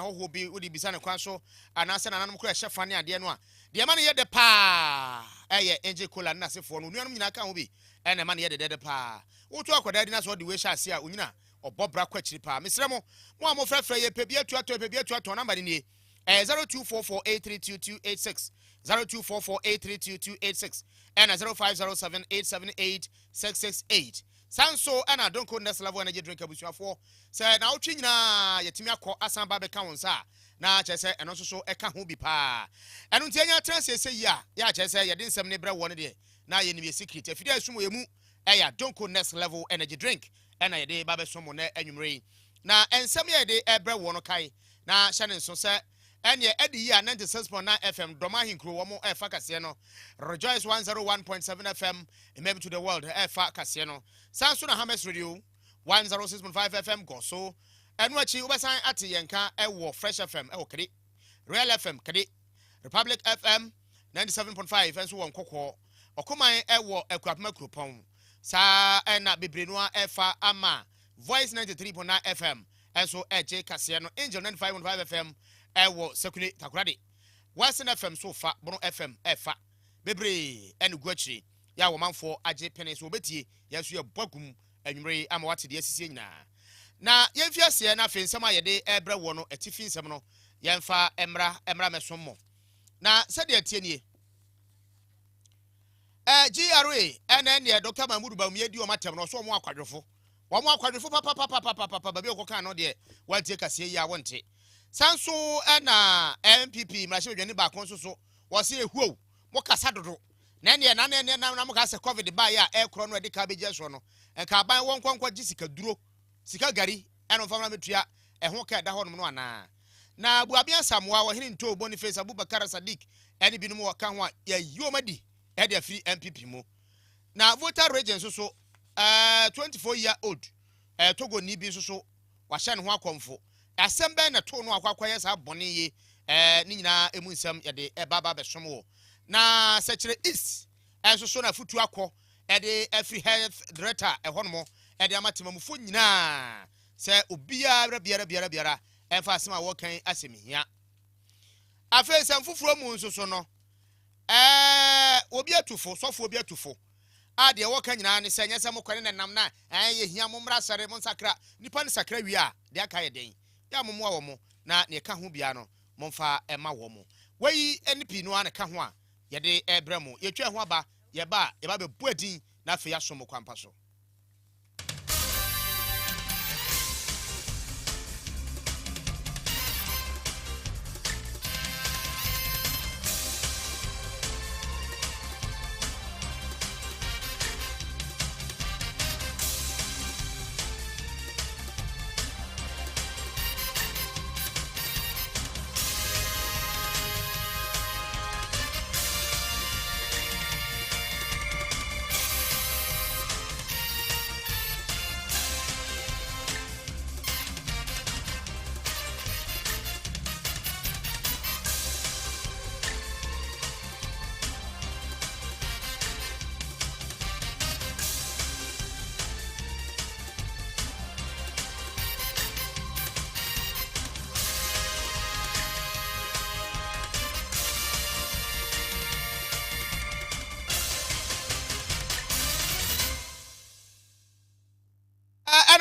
na ho bi odi bisa ne kwan so anase na nanom kura hyefa ne ade no a de ma ne ye de pa eye enje cola na sefo no nuanom nyina ka ho bi ene ma ne ye de pa wotu akoda di na so de we hye ase a onyina obobra kwachiri pa mesrɛ mo mo frɛfrɛ ye pebia tuato number ni 0244832286 0244832286 and 0507878668 Sanso and I don't call next level energy drink abusuafo say na otwi nyina yetimi akọ asan ba be ka won sa na chese eno so e ka ho bi pa eno ntia nya trans say ya chese ye de nsem ne bre won de na ye ni be secret afide asum ye mu e ya don't call next level energy drink and ye de ba be so mo na anwumre na ensem ye de e bre won kai na hye ne so se enye edi ya 96.9 FM doma hinkro wo mo e fa kase no Rejoice 101.7 FM maybe to the world e fa kase no Sanso na Hames Radio 106.5 FM go so enu achi ubesan ate yenka e wo Fresh FM e wo kede Real FM kede Republic FM 97.5 enso won kokko okoman e wo akwapma kropon sa na bebrenu a e fa ama Voice 93.9 FM enso eje kase no Angel 95.5 FM ewo sekule takurade Western FM so fa bono FM efa bebre enu guachiri ya wo manfo age pene so betie yeso ye bogum anwumre ama wate de asisi nyina na yemfi ase na fe nsem ayede ebre wo no atifi nsem no yemfa emra mesommo na sede atie nie GRA ene Dr. Mahmoud Bawumia di o matem no so mo akwadwefo papa baby okoka no de wantie kase yi a wonte Sanso na MPP mrahye dwani ba kon so wose ehuo mo kasa dodo na mo kasa covid ba ya e kro no de ka beje so no enka ban won kwankwa gi sika duro sika gari eno famna metua ho ka da ho no ana na buabia samwa wo hini nto Boniface Abubakar Sadiq eni bi no mo ka ho ya yomadi e de free MPP mo na voter registration so 24 year old Togo ni bi so wa hye ne ho akomfo asembe na to no akwakwaya sa bone ye ni nyina emu nsem ye de baba be somo na sechere east enso so na futu akọ de every health director ehonmo de amatemamufo nyina se obia biara enfa asema wo kan asemihia afa nsem fufuro mu nso so no obi atufo sofo obi atufo ade wo kan nyina ne se nyese mo kwene nam na ye hia mo mra sare mo sakra nipa ne sakra wi a de aka ye den ya mo wo mo na ne ka ho bia no momfa ema wo mo wei NP no an ka ho a ye de ebra mo ye twa ho aba ye ba be buadin na afi ya so mo kwampa so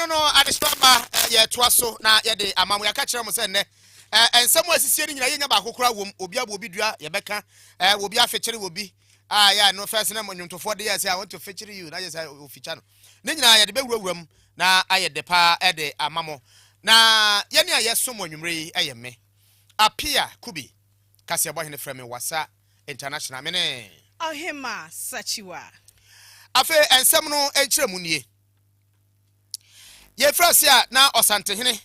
no adesamba ye toaso na ye de amamu ya ka kire mo se ne ensem asisi ni nyina ye nya ba kokora wom obi abo obi dua ye beka obi afekire obi ya no first na monyontofo de ya say I want to feature you na ye say oficha no ne nyina ye de bewurawuram na aye de pa de amamo na ye ne aye so monwumre eye me Appiah Kubi kase abo hene frame wasa international mene Ohemaa Sakyiwaa afi ensem no ekire mu nie ye frasia na osantehene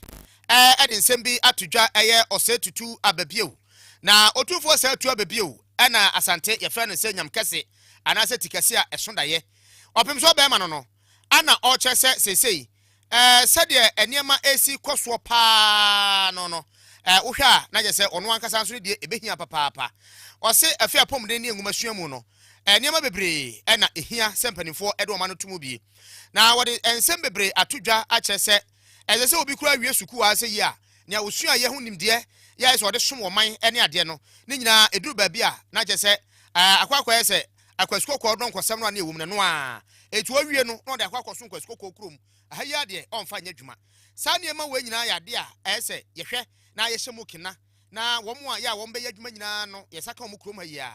edi nsem bi atudwa eye osetutu ababieu na otufo setu ababieu na asante ye fra no se nyamkese anase tikase a esondaye opimso be ma no ana ochese sesei sede eniema esi koso pa no wohwa na je se ono ankasa nso de ebehia papa ose afi apomde ne enguma mu no eniema bebre na ehia sempanifo edo ma no tumu bi na wode ensem bebre atudwa achese eze se obi kura wie suku a se yi a nya osua ye ho nimde ya so de som wo man ene ade no ne nyina eduru ba bia na je se akwakwa ye se akwasukoko no nkosem no na ewum ne no a etu awie no no de akwakoso nkwasukoko krom ahayi ade onfa nya dwuma saa ne ma we nyina ya ade a ese ye hwe na ye hyemu kina na wo mo a ya wo mbe ya dwuma nyina no ye saka mo krom hayi a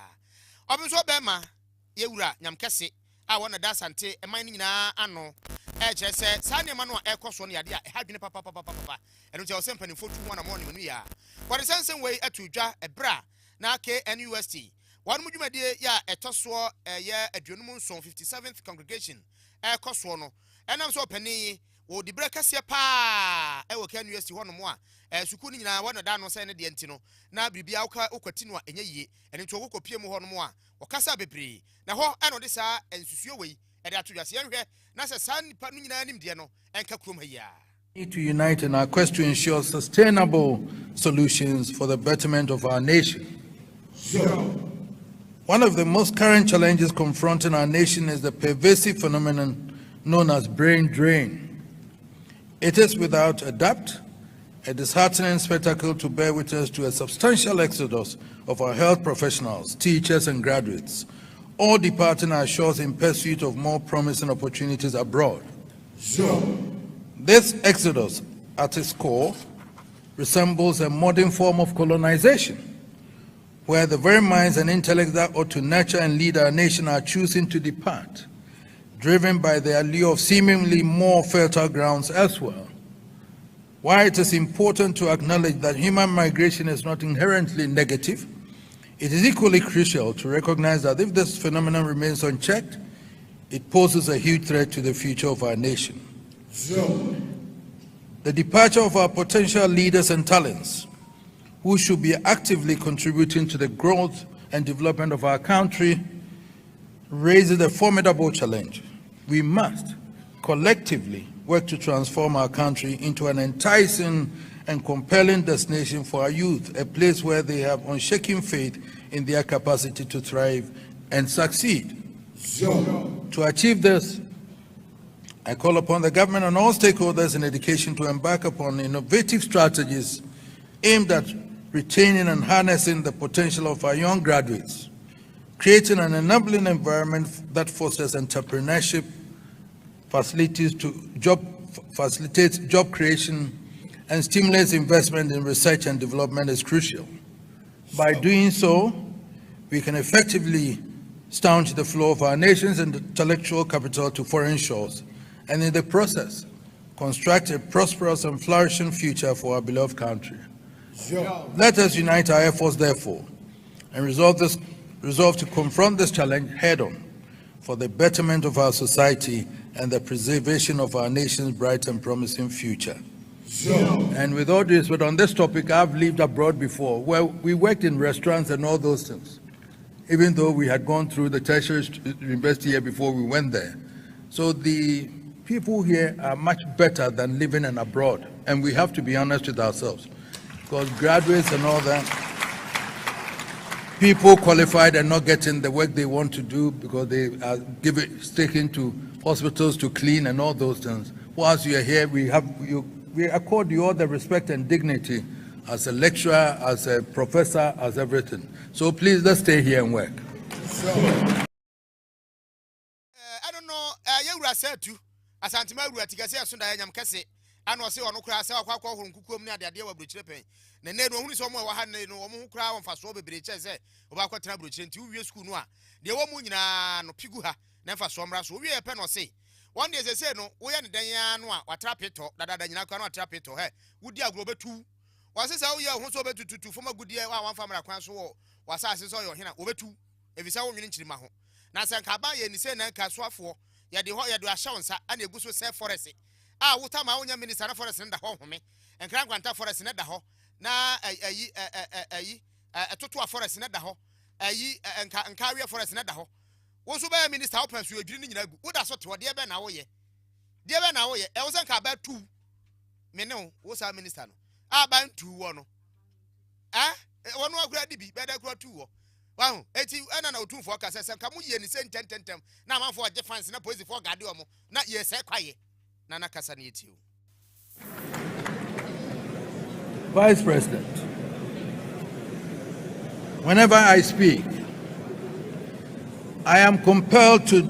obi so be ma ye wura nyamkese a wona da sante eman nyina ano kire se saa ne ma no a ekoso no yade a ha dwene papa eno je o se mpanimfo tu ho na mo ne ya kwade sensen we atudwa ebra na KNUST one mudwumadie ya etoso ye aduonum nson 57th congregation ekoso no enam so pani wo di brekase pa wo KNUST ho no mo a suku ni nyina wona da no se ne de ntino na bibia ukwati no enye yie ene nto okopie mu ho no mo a okasa bebre na ho eno de saa ensusuo wei e de atudwa se yenhwe na se saa nipa no nyina nim de no enka krom hayi Need to unite in our quest to ensure sustainable solutions for the betterment of our nation. One of the most current challenges confronting our nation is the pervasive phenomenon known as brain drain. It is without a doubt a disheartening spectacle to bear witness to a substantial exodus of our health professionals, teachers, and graduates, all departing our shores in pursuit of more promising opportunities abroad. This exodus, at its core, resembles a modern form of colonization, where the very minds and intellect that ought to nurture and lead our nation are choosing to depart, driven by the allure of seemingly more fertile grounds elsewhere. While it is important to acknowledge that human migration is not inherently negative, it is equally crucial to recognize that if this phenomenon remains unchecked, it poses a huge threat to the future of our nation. The departure of our potential leaders and talents, who should be actively contributing to the growth and development of our country, raises a formidable challenge. We must collectively work to transform our country into an enticing and compelling destination for our youth, a place where they have unshaken faith in their capacity to thrive and succeed. To achieve this, I call upon the government and all stakeholders in education to embark upon innovative strategies aimed at retaining and harnessing the potential of our young graduates, creating an enabling environment that fosters entrepreneurship, facilitates job creation, and stimulates investment in research and development is crucial. By doing so, we can effectively staunch the flow of our nation's intellectual capital to foreign shores, and in the process, construct a prosperous and flourishing future for our beloved country. Let us unite our efforts, therefore, and resolve to confront this challenge head-on for the betterment of our society and the preservation of our nation's bright and promising future. And with all this, but on this topic, I've lived abroad before, where we worked in restaurants and all those things, even though we had gone through the tertiary university here before we went there. So the people here are much better than living in abroad, and we have to be honest with ourselves, because graduates and all that, people qualified and not getting the work they want to do because they are taken to hospitals to clean and all those things. Whilst you are here, we accord you all the respect and dignity as a lecturer, as a professor, as everything. So please, let's stay here and work. I don't know, you were said to Asantima Ruatica Sunda Yamkase, and was on Ukra, Sakwa, Kukum, the idea of Brichepe. The neighbor who is somewhere had no crown for Sobe Briches, about Quatrabridge, and 2 years Kunua. The woman no Piguha, never Sombra, so we a pen or say. One day they said, no, we are the Diana, or trap it, or that I cannot trap it to her. Would you go two? Was this how you are also to form a good year, one family across war, was I saw your hand over two, if it's our minute Maho. Nasan Kabay and the same Caswa for, ya the Hoya do a chance, and a good self forest. Ah, what time I own your minister for us in the home, and Crank for us in the hall. Na a total forest in the hall, and carrier forest in the hall. What's over minister opens you drinking? What I saw to a dear Ben Aoye. Dear Ben Aoye, I was about 2. Meno, what's our minister? Ah, bound 2 1. Ah, one more grady be better grow 2. Wow, 80 and 2 forecasts and come here and send 10. Now I'm for a defense in a position for Gadiomo. Not yes, quiet. Nana Casanate you. Vice President, whenever I speak, I am compelled to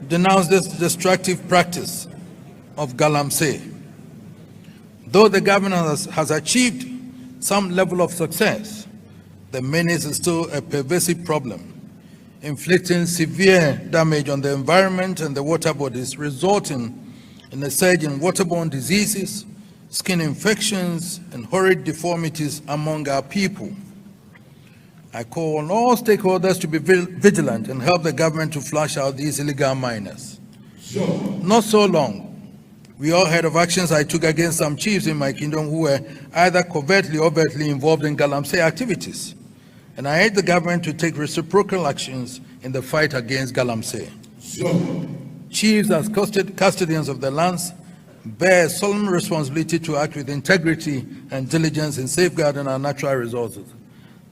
denounce this destructive practice of galamsey. Though the government has achieved some level of success, the menace is still a pervasive problem, inflicting severe damage on the environment and the water bodies, resulting in a surge in waterborne diseases, skin infections, and horrid deformities among our people. I call on all stakeholders to be vigilant and help the government to flush out these illegal miners. Not so long, we all heard of actions I took against some chiefs in my kingdom who were either covertly or overtly involved in galamsey activities. And I urge the government to take reciprocal actions in the fight against galamsey. Chiefs, as custodians of the lands, bear a solemn responsibility to act with integrity and diligence in safeguarding our natural resources.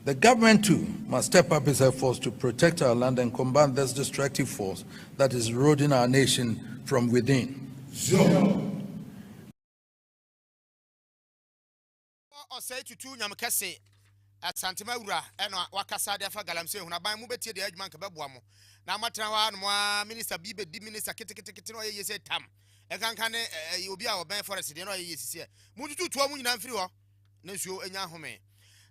The government, too, must step up its efforts to protect our land and combat this destructive force that is eroding our nation from within. Asantema wura eno wakasa de afa galamsey hunaban mu betie de adwuma nka beboa mo na matena wa no minister bi be di minister kete no ye se tam e kanka ne obi a oban forest de no ye sisi mu tutu mu nyina mfiri ho na nsuo enya home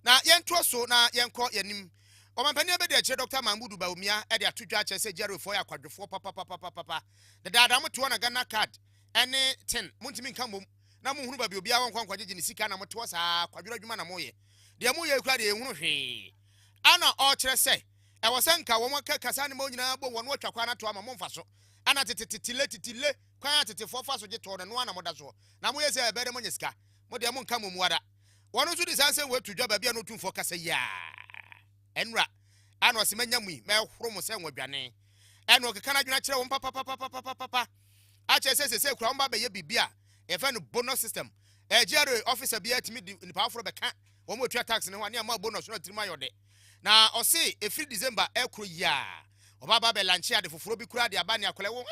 na yento so na yenko yanim omampani be de kire Dr. Mahmoud Bawumia e de atodwa kire se jerefo ya kwadwefo papa de dada mo to na Ghana card ene 10 muntimi nka mom na mo hunu ba bi obi a won kwankwaje ni sika na mo to sa kwadwira adwuma na mo ye de mu ye kura de ehunu hwe ana o kire se e wosanka wo maka kasa ne mo nyina bo won atwa kwa na to ama mo mfa so ana titile kwa titifo fa so je to no ana mo da so na mo ye se e be de mo nyisika mo de mo nka mo muada wono so di sanse we tudwa ba bia no tumfo kasa ya enra ana o se manya mu me horo mo se nwadwane ena o keka na dwena kire wo papa a che se kura mo ba be ye bibia e fa no bonus system GRA officer bia timi ni pa afro be ka wo mo tua tax ne ho ane ma bonus no tirima yode na o se efiri December ekro ya oba ba be lanche ade foforo bi kura de aba ne akole wo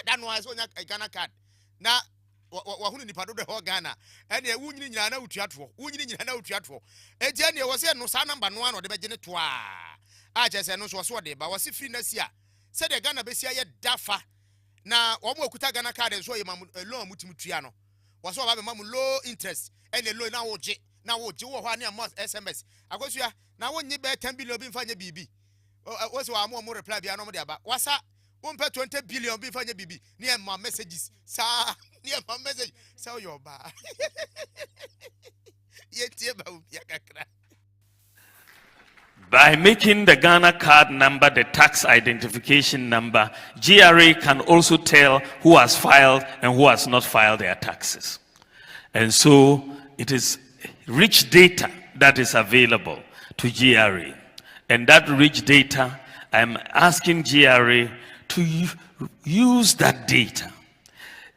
da no aso nya Ghana card na wa hunu nipa dodo ho Ghana ene wunyini nyina na utuato eje ne wo se no sa number no ano de beje ne to a che se no so de ba wo se free na sia se de Ghana be sia ye dafa na wo mo okuta Ghana card so ye mam loan mutim tua no wo so ba be mam low interest ene loan na wo je wo ho ane am SMS agosua na wo nyi be 10 billion bi mfa nya bibi wo se wa mo reply bia no mo de aba wasa wo mpe 20 billion bi mfa nya bibi ni e ma messages sa ni e ma message sa yo ba ye tie ba ubia kakra. By making the Ghana card number the tax identification number, GRA can also tell who has filed and who has not filed their taxes. And so it is rich data that is available to GRA. And that rich data, I'm asking GRA to use that data.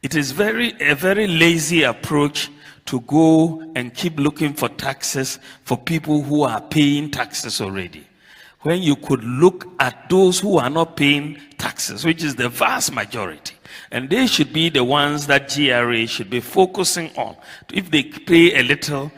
It is a very lazy approach to go and keep looking for taxes for people who are paying taxes already, when you could look at those who are not paying taxes, which is the vast majority. And they should be the ones that GRA should be focusing on. If they pay a little,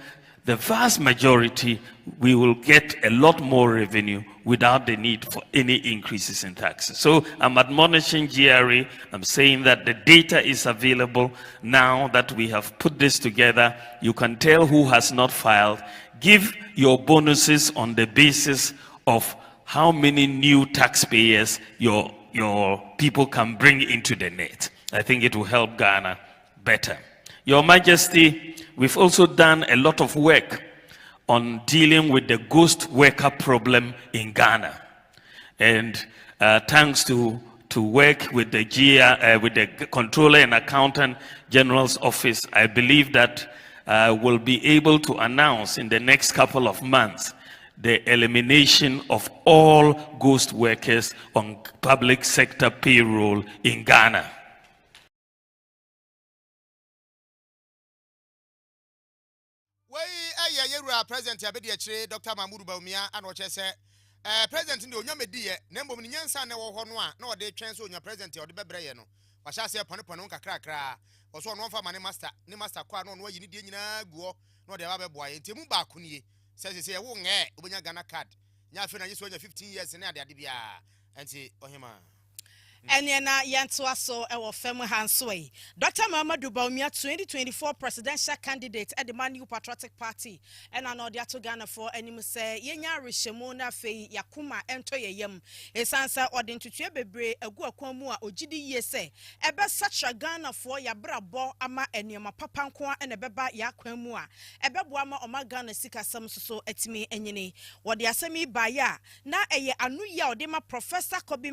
the vast majority, we will get a lot more revenue without the need for any increases in taxes. So I'm admonishing GRA. I'm saying that the data is available now that we have put this together. You can tell who has not filed. Give your bonuses on the basis of how many new taxpayers your people can bring into the net. I think it will help Ghana better. Your Majesty, we've also done a lot of work on dealing with the ghost worker problem in Ghana. And thanks to work with the Controller and Accountant General's Office, I believe that we'll be able to announce in the next couple of months the elimination of all ghost workers on public sector payroll in Ghana. President Abedi Dr. Mahmoud Bawumia and what say President no nyame die na mbom ni nyansa na wo ho no a na o de twen so nya president o de bebreye no wa sha se pon kakra kra o so no fa mane master ni master kwa no no yi ni die nyina guo no de ba boy enti mu ba ko nie say wo nge obenya Ghana card nya fe na yeso 15 years na ade bia enti Ohemaa Eniana Yantuaso ewo fem hansoi. Dr. Muhammadu Bawumia 2024 presidential candidate at the New Patriotic Party. And I know they to Ghana for any say yenya rishemu na fe yakuma ento yem. Esansa odin tutu bebre egu akwamu a ogidi yese. Ebe such a Ghana for ya brabo ama enioma papa nko ene beba yakwamu a. Ebe boama oma Ghana sika sam so etimi enyini. Wode asemi baya na eye anu ya odema Professor Kubi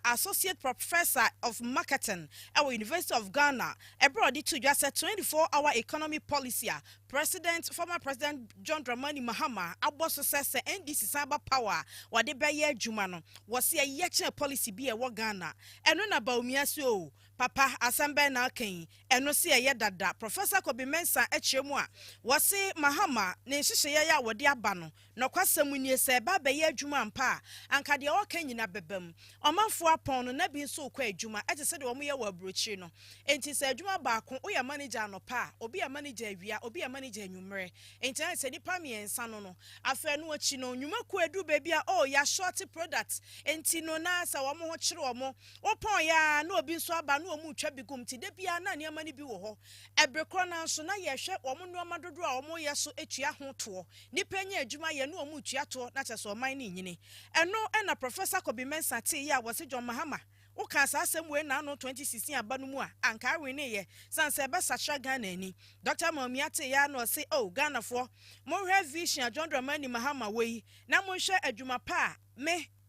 Associate Professor of Marketing at the University of Ghana. Abroad to just a 24-hour economy policy. Former President John Dramani Mahama, Abo successor NDC Cyber Power, what they buy Jumano, was a yeche policy be a Ghana. And when about Miasio, Papa Asambe na King, and no see a yadada, Professor Kubi Echemwa, was say Mahama, Neshisha Wadiabano, no question when you say Baba Juman Pa, and Kadia Kenya Bebem, Omanfo upon Nabi so que Juma, as I said, Omia were bruchino, and he said Juma Bako, or a manager no pa, or be a manager via, or be a manager numere, and I said Pami and Sanono, I fell no chino, you make do baby, oh, ya shorty products, and Tino Nasa, or more chromo, or poya, no bin swaba, no mucha bigum, Tidepia, Nania money biwo, Ebrecona, so now ya share or no madra, or more yaso etia honto, Nipenya Juma, ya no muchiato, not as or mining, and no, and a Professor Kubi Tia was a John Mahama. O can say somewhere now no 2016 abanumua and carry ne san seba sacha Ghana ni Dr. Momiate ya no say oh Ghana for more vision John Dramani Mahama way na mo hwe adwuma pa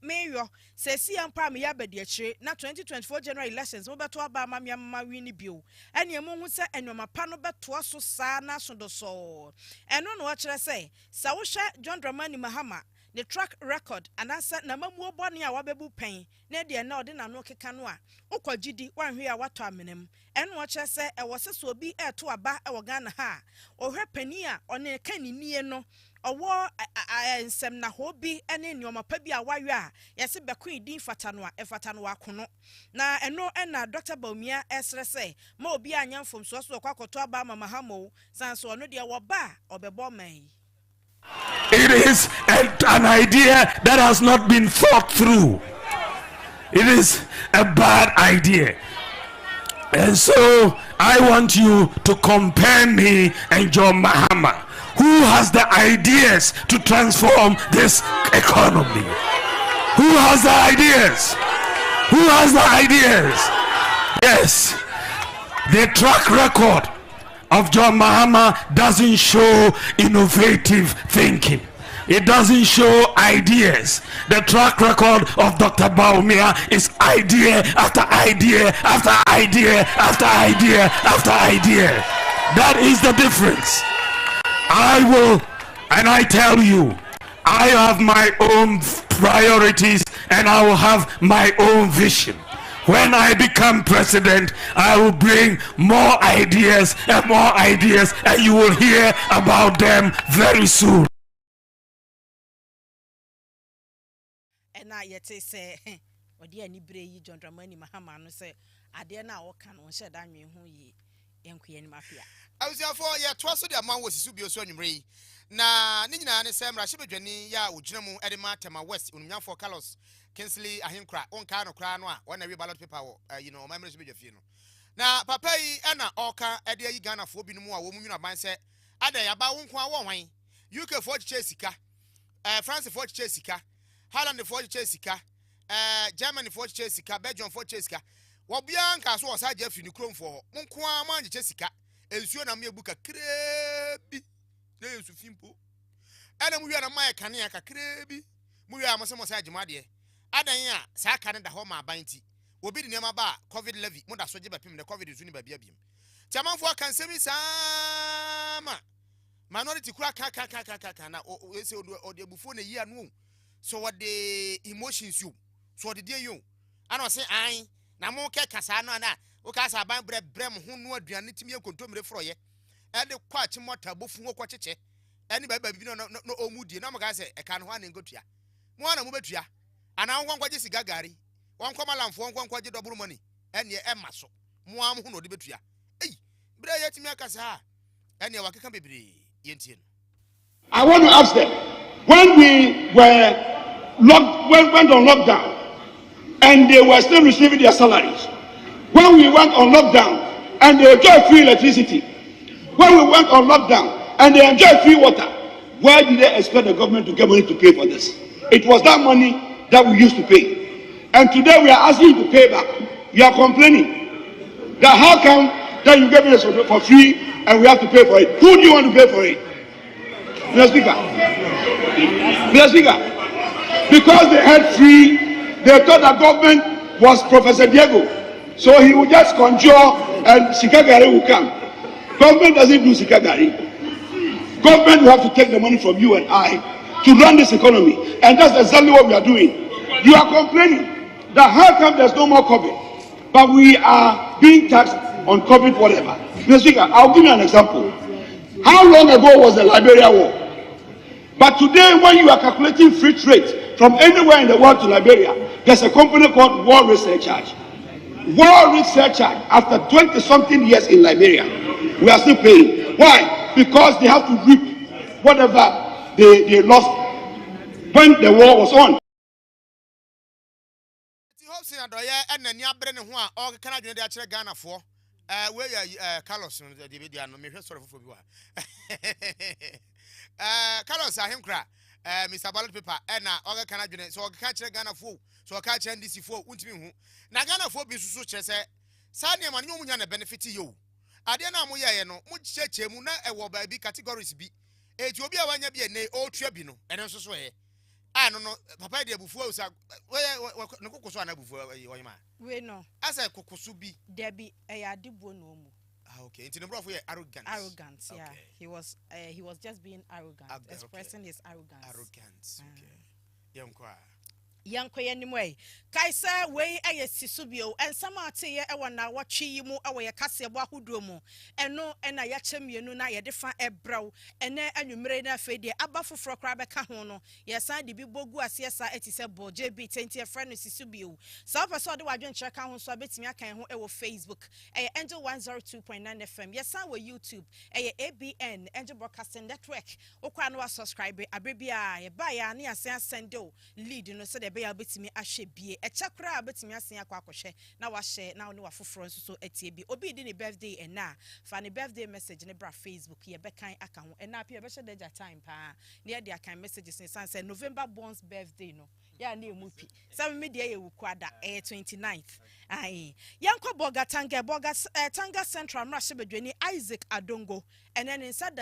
mayor say si ampa me ya bedi akire na 2024 general elections wo beto aba ma me win bio ene emu hu se enoma pa no beto so sa na so do so eno no kire say sa wo hwe John Dramani Mahama the track record and answer na mamu obone a wabebu pen na de na ode na no keka no a ukogidi wanhwe a wato amenem eno che se e wose so obi eto aba e wo Ghana ha ohwe pani a one kanini no owo ensem na hobi ene nyoma pa bi a wawe a yese beko din fata no a efata no akono na eno na Dr. Bawumia esre se ma obi anyamfom so kwakoto aba mama hamo sanso no de wo ba obebo man. It is an idea that has not been thought through. It is a bad idea. And so I want you to compare me and John Mahama, who has the ideas to transform this economy. Who has the ideas? Who has the ideas? Yes, the track record of John Mahama doesn't show innovative thinking. It doesn't show ideas. The track record of Dr. Bawumia is idea after idea after idea after idea after idea. That is the difference. I tell you, I have my own priorities and I will have my own vision. When I become president, I will bring more ideas, and you will hear about them very soon. And I yet say, or dear Nibray, John Dramani Mahama, no say, I dare now can on shed I mean who ye, and Queen Mafia. I was therefore, yeah, twice the amount was Subio Sonny. Na Nina and Sam Rashibajani, ya, Ujinamu, Edema, Tema West, Unyam for Carlos. Kinsley ahinkra on kind of crown one every ballot paper my marriage be funeral. Now papa na oka ede Ghana for bi no mu a wo mu ban se ada ya ba wonko a won UK for chesika France for chesika Holland for chesika Germany for chesika Belgium for chesika wo bia nka so osa je fi ni krom for monko a man chesika ensuo na me ebuka krebi na ensu fimpo ana mu wi na mai kane aka krebi mu wi a mo se mo sa agimade Adanya sa Canada home abanti obi di nema ba covid levy mo da so je bapim the covid zuni ba bia biem chamanfo kan semi sama minority kura ka na o se o de bufo na yi anu so what the emotions you so the dey you ana say an na mo ke kasa no na o ka sa ban brem ho no aduane timi enkontomre froye e de kwa chi mota bofu ho kwocheche eni ba bi no omudie na mo ka say e kan ho ana ngotua mo ana mo betua ana nkwankwaje siga gari wankoma lamfo nkwankwaje double money ene ema so mo am hu no de betua ei bre yetimi akasa ene wakeka bebre I want to ask them, when we went on lockdown and they were still receiving their salaries, when we went on lockdown and they enjoyed free electricity, when we went on lockdown and they enjoyed free water, where did they expect the government to get money to pay for this? It was that money that we used to pay. And today we are asking you to pay back. You are complaining that how come that you gave us for free and we have to pay for it? Who do you want to pay for it? Mr. Speaker. Mr. Speaker. Because they had free, they thought the government was Professor Diego. So he would just conjure and Sikagari will come. Government doesn't do Sikagari. Government will have to take the money from you and I to run this economy. And that's exactly what we are doing. You are complaining that how come there's no more COVID, but we are being taxed on COVID whatever. Mr. Speaker, I'll give you an example. How long ago was the Liberia war? But today, when you are calculating free trade from anywhere in the world to Liberia, there's a company called War Research Charge. War Research Charge, after 20-something years in Liberia, we are still paying. Why? Because they have to reap whatever they lost when the war was on. Carlos, Carlos, I him cry. Mr. Ballot paper, and now other Canadian, so I catch a Ghana fool, so I catch NDC for Untimu. Nagana for Bisu Chese, Sanya Manuan benefit you. Adiana Moya, no, much church, Muna, a war by big categories be. It will be a one year, nay, old tribunal, and also swear. I don't know, Papa de before, no Cocosana before you, We know. As a Cocosubi, Debbie, a adibono. Okay, it's in the rough way, arrogance. Arrogance, yeah. Okay. He was just being arrogant, expressing his arrogance. Arrogance, okay. Young choir. Young Koy anyway. Kaisa way a sisubio and some tea ewana watchi mu away a cassia wahudromo and no and a yachem you na ya different ebrow and then and you made a fade abafu for crab cahono. Yes, I did be bogu as yes, it is a bo JB 20 friend sisubio. So I saw the wagon check out so I bet me I can Facebook a Angel 102.9 FM. Yes, I were YouTube a ABN Angel Broadcasting Network. Okwanwa subscribe a baby I buy a near sendo lead no so the be abetimi ahwe bie echakra abetimi asen akwakohwe na wahye na no wafoforo nso so etie bi obi di ne birthday ena fa ne birthday message ne bra Facebook ye bekan aka ho ena Appiah be shede time pa ne ye de akan messages ne say November born's birthday no ya na emupi some media ye wukwada 29th ai yanko boga tanga central mrahye bedwani Isaac Adongo and then inside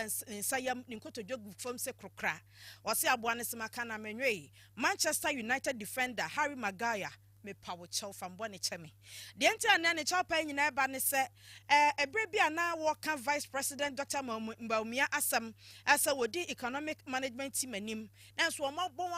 yam ninkoto jogu from se krokra wase aboa ne semaka na menwe Manchester United defender Harry Maguire me power chow from Bonnie Chemi. The entire nanny chopper in eba ne se a baby na working Vice President Dr. Mbaumia Asam as a wodi economic management team anim. And so ma bon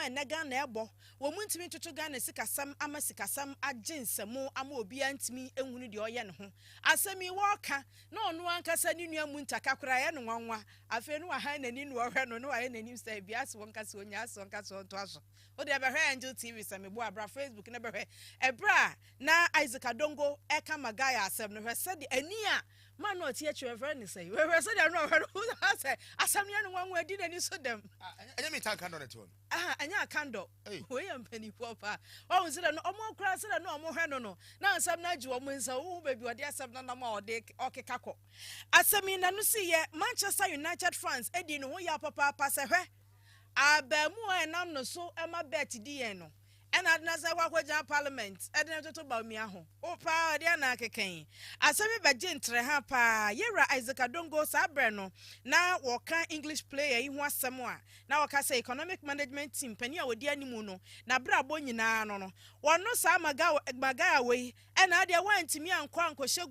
nega na ebo. Wo muntimi to Ghana sikasam ama sikasam agin mo ama obi antimi ehunu de oye ne ho. Asami worker no no anka sa ni nua muntaka kura ye no nwanwa. Afi no ha na ni no hwe no wa ye nanim say bias wonka so nya so nka so to aso. O de be hwe Angel TV say me bo abra Facebook na be hwe ebra na Isaac Adongo eka Magaya asem no hwe said ani a man no tie twe hwe ni say we said no hwe no say asem ne no nwanwa di nani so dem anya me tanka no net one anya kando we am pani popa o say no omo kra say no omo hwe no na asem na agi omo nsa wo baby ode asem na ma ode okekako asem na no see ye Manchester United fans edi no ho ya papa say hwe abemu enam no so ema bet di en no and adnasa wakwaja parliament edna to ba mi aho opa de na keken asemi beje ntre ha pa yera Isaac Adongo sabre no na woka English player yi ho asem a na woka say economic management team pani a wodi animu no na bra bo nyina no wono sa maga we and ade wantimi anko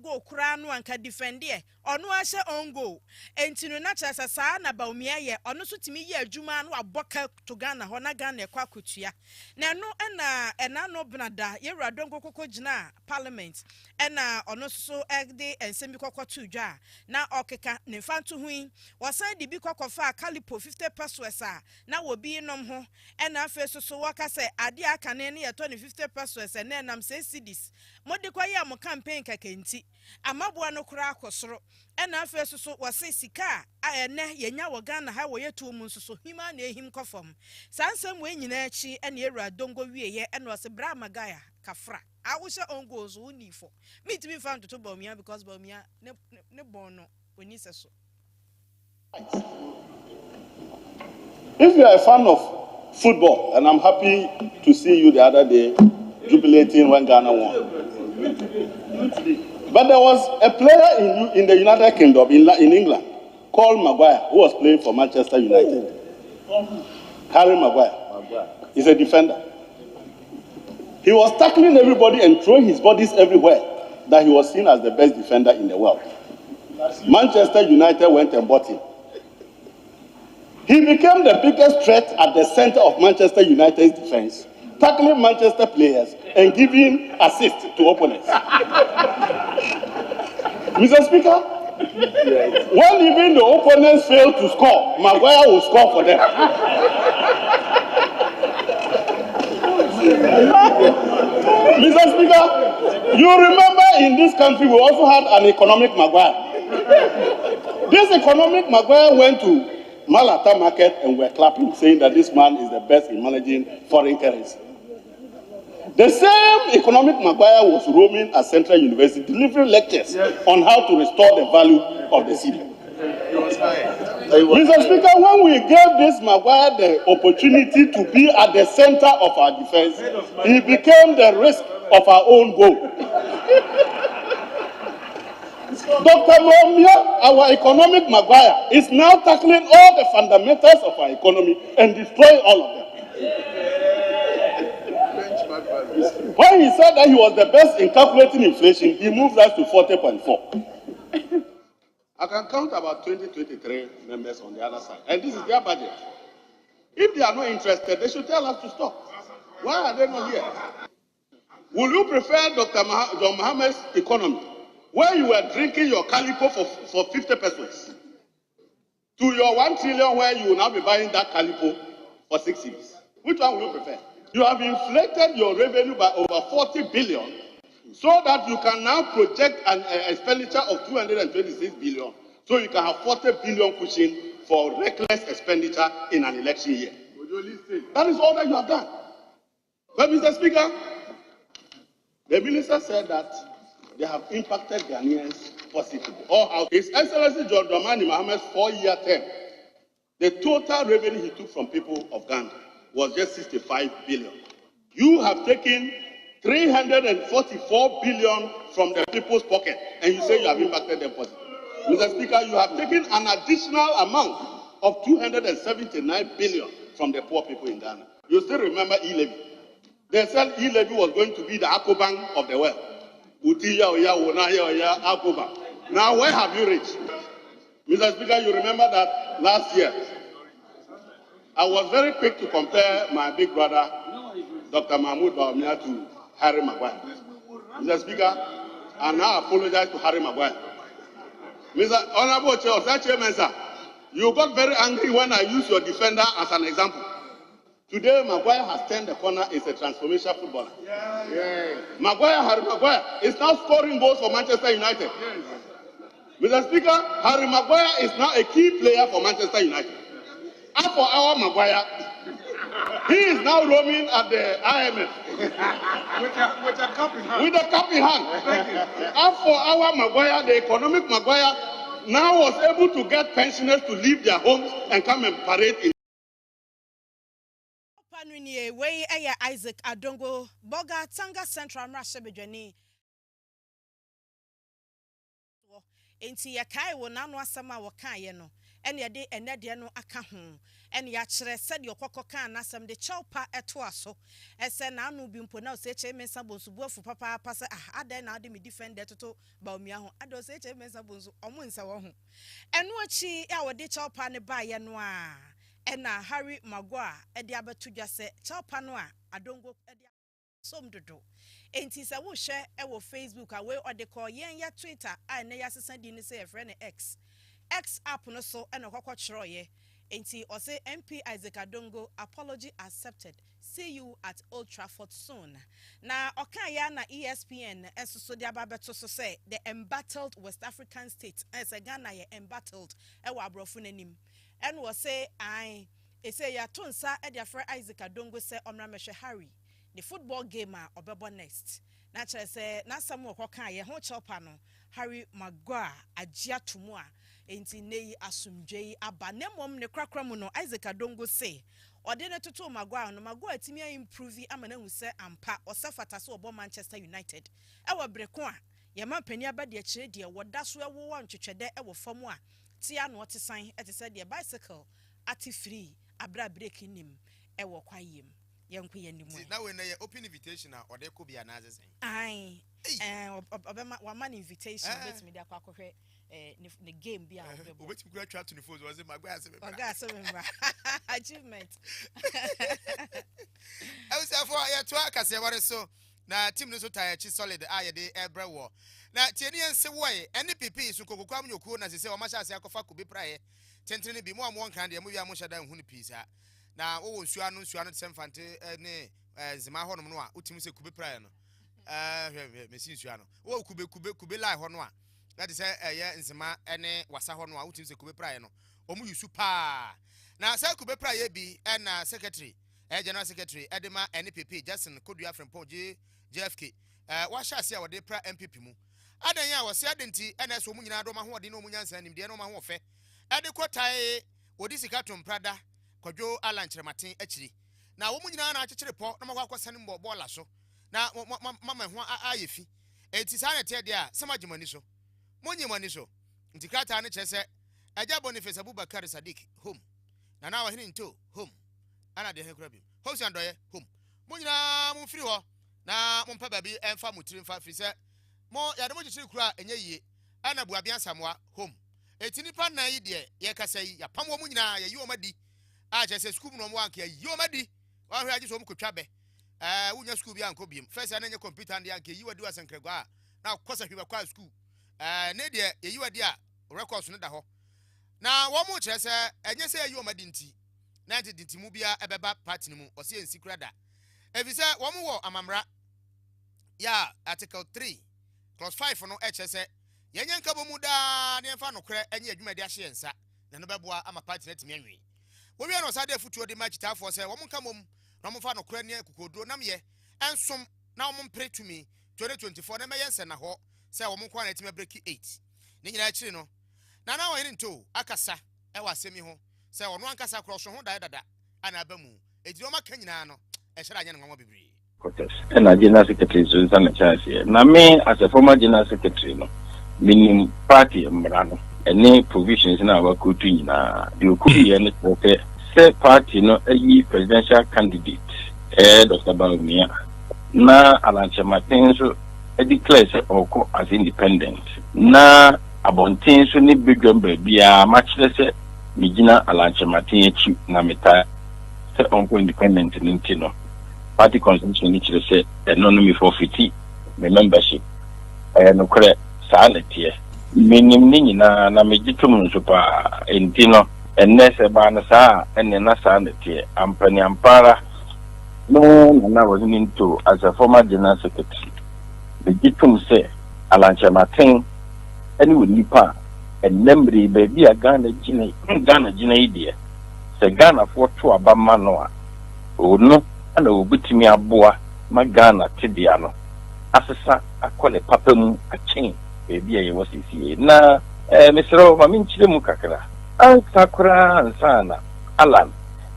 go kura no anka defend e ono ahye on goal entinu na chasa sa na ba omi aye ono so timi ye adwuma no aboka to Ghana ho na Ghana ekwa kotua na no na no benada yera Adongo kokko gina parliament na ono so egde ensemi kokko tu dwa na okeka ne fanto hui wasan di bi kokko fa calipo 50 pesos a na wobi nom ho na afa so waka say ade aka ne ye 50 pesos na nam say cedis modi kwa ye am campaign kakenti amaboa no kura akosoro ɛna afei so wɔse sika a ɛnɛ yɛnya wɔ Ghana ha wɔyɛ tuo mu nso so hima na ehim kɔfam saa nsɛm wɔ nyina akyi ɛna ewura dongo wieyɛ ɛna ɔse bra magaya kafra awohyɛ ongos unifo mitimi found to Bawumia because Bawumia ne bono oni seso. If you are a fan of football, and I'm happy to see you the other day jubilating when Ghana won. But there was a player in the United Kingdom, in England, called Maguire, who was playing for Manchester United. Harry Maguire. He's a defender. He was tackling everybody and throwing his bodies everywhere that he was seen as the best defender in the world. Manchester United went and bought him. He became the biggest threat at the center of Manchester United's defense, tackling Manchester players and giving assists to opponents. Mr. Speaker, when even the opponents failed to score, Maguire will score for them. Mr. Speaker, you remember in this country we also had an economic Maguire. This economic Maguire went to Malata market and were clapping, saying that this man is the best in managing foreign currency. The same economic Maguire was roaming at Central University, delivering lectures on how to restore the value of the city. Mr. Speaker, when we gave this Maguire the opportunity to be at the center of our defense, he became the risk of our own goal. Dr. Momia, our economic Maguire, is now tackling all the fundamentals of our economy and destroying all of them. When he said that he was the best in calculating inflation, he moved us to 40.4. I can count about 23 members on the other side, and this is their budget. If they are not interested, they should tell us to stop. Why are they not here? Will you prefer Dr. John Mohammed's economy, where you were drinking your calipo for 50 pesos, to your 1 trillion where you will now be buying that calipo for 6 cedis? Which one will you prefer? You have inflated your revenue by over 40 billion so that you can now project an expenditure of 226 billion so you can have 40 billion cushion for reckless expenditure in an election year. That is all that you have done. But Mr. Speaker, the minister said that they have impacted Ghanaians positively. His Excellency John Dramani Mohammed's 4-year term, the total revenue he took from people of Ghana was just 65 billion. You have taken 344 billion from the people's pocket, and you say you have impacted them positively. Mr. Speaker, you have taken an additional amount of 279 billion from the poor people in Ghana. You still remember e-levy. They said e-levy was going to be the Akobank of the world. Now, where have you reached? Mr. Speaker, you remember that last year, I was very quick to compare my big brother, Dr. Mahmoud Bawumia, to Harry Maguire. Mr. Speaker, I now apologize to Harry Maguire. Mr. Honorable Chairman, sir, you got very angry when I used your defender as an example. Today, Maguire has turned the corner, is a transformation footballer. Harry Maguire is now scoring goals for Manchester United. Mr. Speaker, Harry Maguire is now a key player for Manchester United. As for our Maguire, he is now roaming at the IMF. with a cup in hand. With a cup in hand. As for our Maguire, the economic Maguire, now was able to get pensioners to leave their homes and come and parade in. Way Isaac Adongo, Boga, Tanga Central Mrashebejani. Enti yakai wo nanu asama wakan no ene de enede no aka ho ene ya kire said your kokokan nasam de chawpa eto aso ese na anu bi mpo na ose che mensa bonsu buafu papa pase ade na ade me defender toto Bawumia ho ade ose che mensa bonsu omo nsa wo ho eno achi ya wo de chawpa ne ba ye no a ena Harry Maguire ede abetu dwase chawpa no a Adongo ede som dodo. Enti se wo hwe e wo Facebook awe ode call yen ya Twitter a ne ya sesa di ni se e friend X app no so e no kokko chiro ye Enti ose MP Isaac Adongo apology accepted. See you at Old Trafford soon. Na okaya na ESPN enso de ababeto so say the embattled West African state as a Ghana ye embattled e wa abrofo nanim. En wo say I say ya tonsa e dia fra Isaac Adongo say omra mehwe Harry. The football game obebo next. Na chere say na samu okoka ye ho chopa no Harry Maguire agia tumua enti nei asumdwei abanemom ne krakramu no Isaac Adongo say odene toto Maguire no Maguire timi improve amana hu se ampa osafata so obo Manchester United e wo breko a ye ma pani abade a kire de woda so ewo ntwetwede e wo fam a tia no otesan e te se de bicycle ati free abra break nim e wo kwayem yenko yanimu na we na ye open invitation a ode Kubi and Azesen ai obema wa man invitation let me dey akwakohwe the game be obebo wait me try to the phone was Maguire say oga so remember achievement I was for ya to akase wore so na team no so tie chi solid aye de ebre wo na tieni ense wo ye NPP so kokokwam nyokuo na se o ma sha se akofa Kubi praye tentene bi mo am won kan de mo wi am hyada hu ni pisa na wo nsuano nsuano semfante ne zima ho no no a utim se Kubi praye no mesi nsuano wo Kubi lai ho no a that is ye nzima ene wasa ho no a utim se Kubi praye no omu yusu pa na se Kubi praye bi na secretary general secretary edema NPP Justin Kodua Frempong JFK wa sha se a wode pra MPP mu adan ya wo se adenti na so mu nyina do ma ho ode no mu nyansa nim de no ma ho fe ade kotae wodi sika tom prada kwadwo alankyerematen akiri na wo mu nyina na akyekyere po na makwa kwasane mbo bola so na mama ho ayefi enti sa na te de a sama jimani so monyimani so nti krata ne kyese aja Boniface Abubakar Sadiq home na wa hini nto home ana de hekura bi house andoye home munyina mu firi ho na mo mpa babi emfa mutiri mfa firi se mo ya de mo kyekere kura enye yie ana buabia samwa home etini pa na yi de ye kasa yi ya pam wo munyina ya yi o madi a kyese school no mo anka yi o madi wa hwe agi so mo kotwa be wunya school bi anko biem first na nye computer and anka yi wadi wasankrego a na kosa hwe kwa school ne de ye yi wadi a records no da ho na wo mo kyerese enye se yi o madi nti na dinti mu bia ebeba party no mu ose ensi krada evise wo mo wo amamra ya article 3 clause 5 no kyerese yenye nka bomu da ne mfa no kre enye adwuma de ahye nsa na no beboa ama party na timi anwe wo wi no sa de futuo de match tafo se wo mo nka mom na mo mfa no kre ne kokoduro nam ye ensom na wo mo mpre tumi 2024 na meyen se na ho se wo mo kwa na timi break 8 ne nyina akiri no na wo hini nto akasa e wa asemi ho se ono ankasa cross ho dada ana abamu ejiro maka nyina no e hyira anya nwanwa bibiri and a general secretary Susan Chance na me as a former general secretary no minim party mrano any provisions na wa kutu nyina de okubi ene say party no ayi presidential candidate Dr. Baumia na Alanche Martin so declare say oko as independent na abontin so ni bigwamba bia matchle say mijina Alanche Martin echi na meta say onko independent nintino party constitution ni chire say enonomy forfeit me membership no kore sanete minim ni nyina na megitum nso pa entino enese ba na sa enne na sanete ampani ampara no na was into as a former general secretary megitum say Alanche Martin any would nipa and memory baby a Ghana Gina idea say Ghana for to abama no o no ana obutimi aboa ma Ghana tidiano asesa akole papam achen baby a was isi na Mr. Maminchire mu kakra an sakura ansana Alan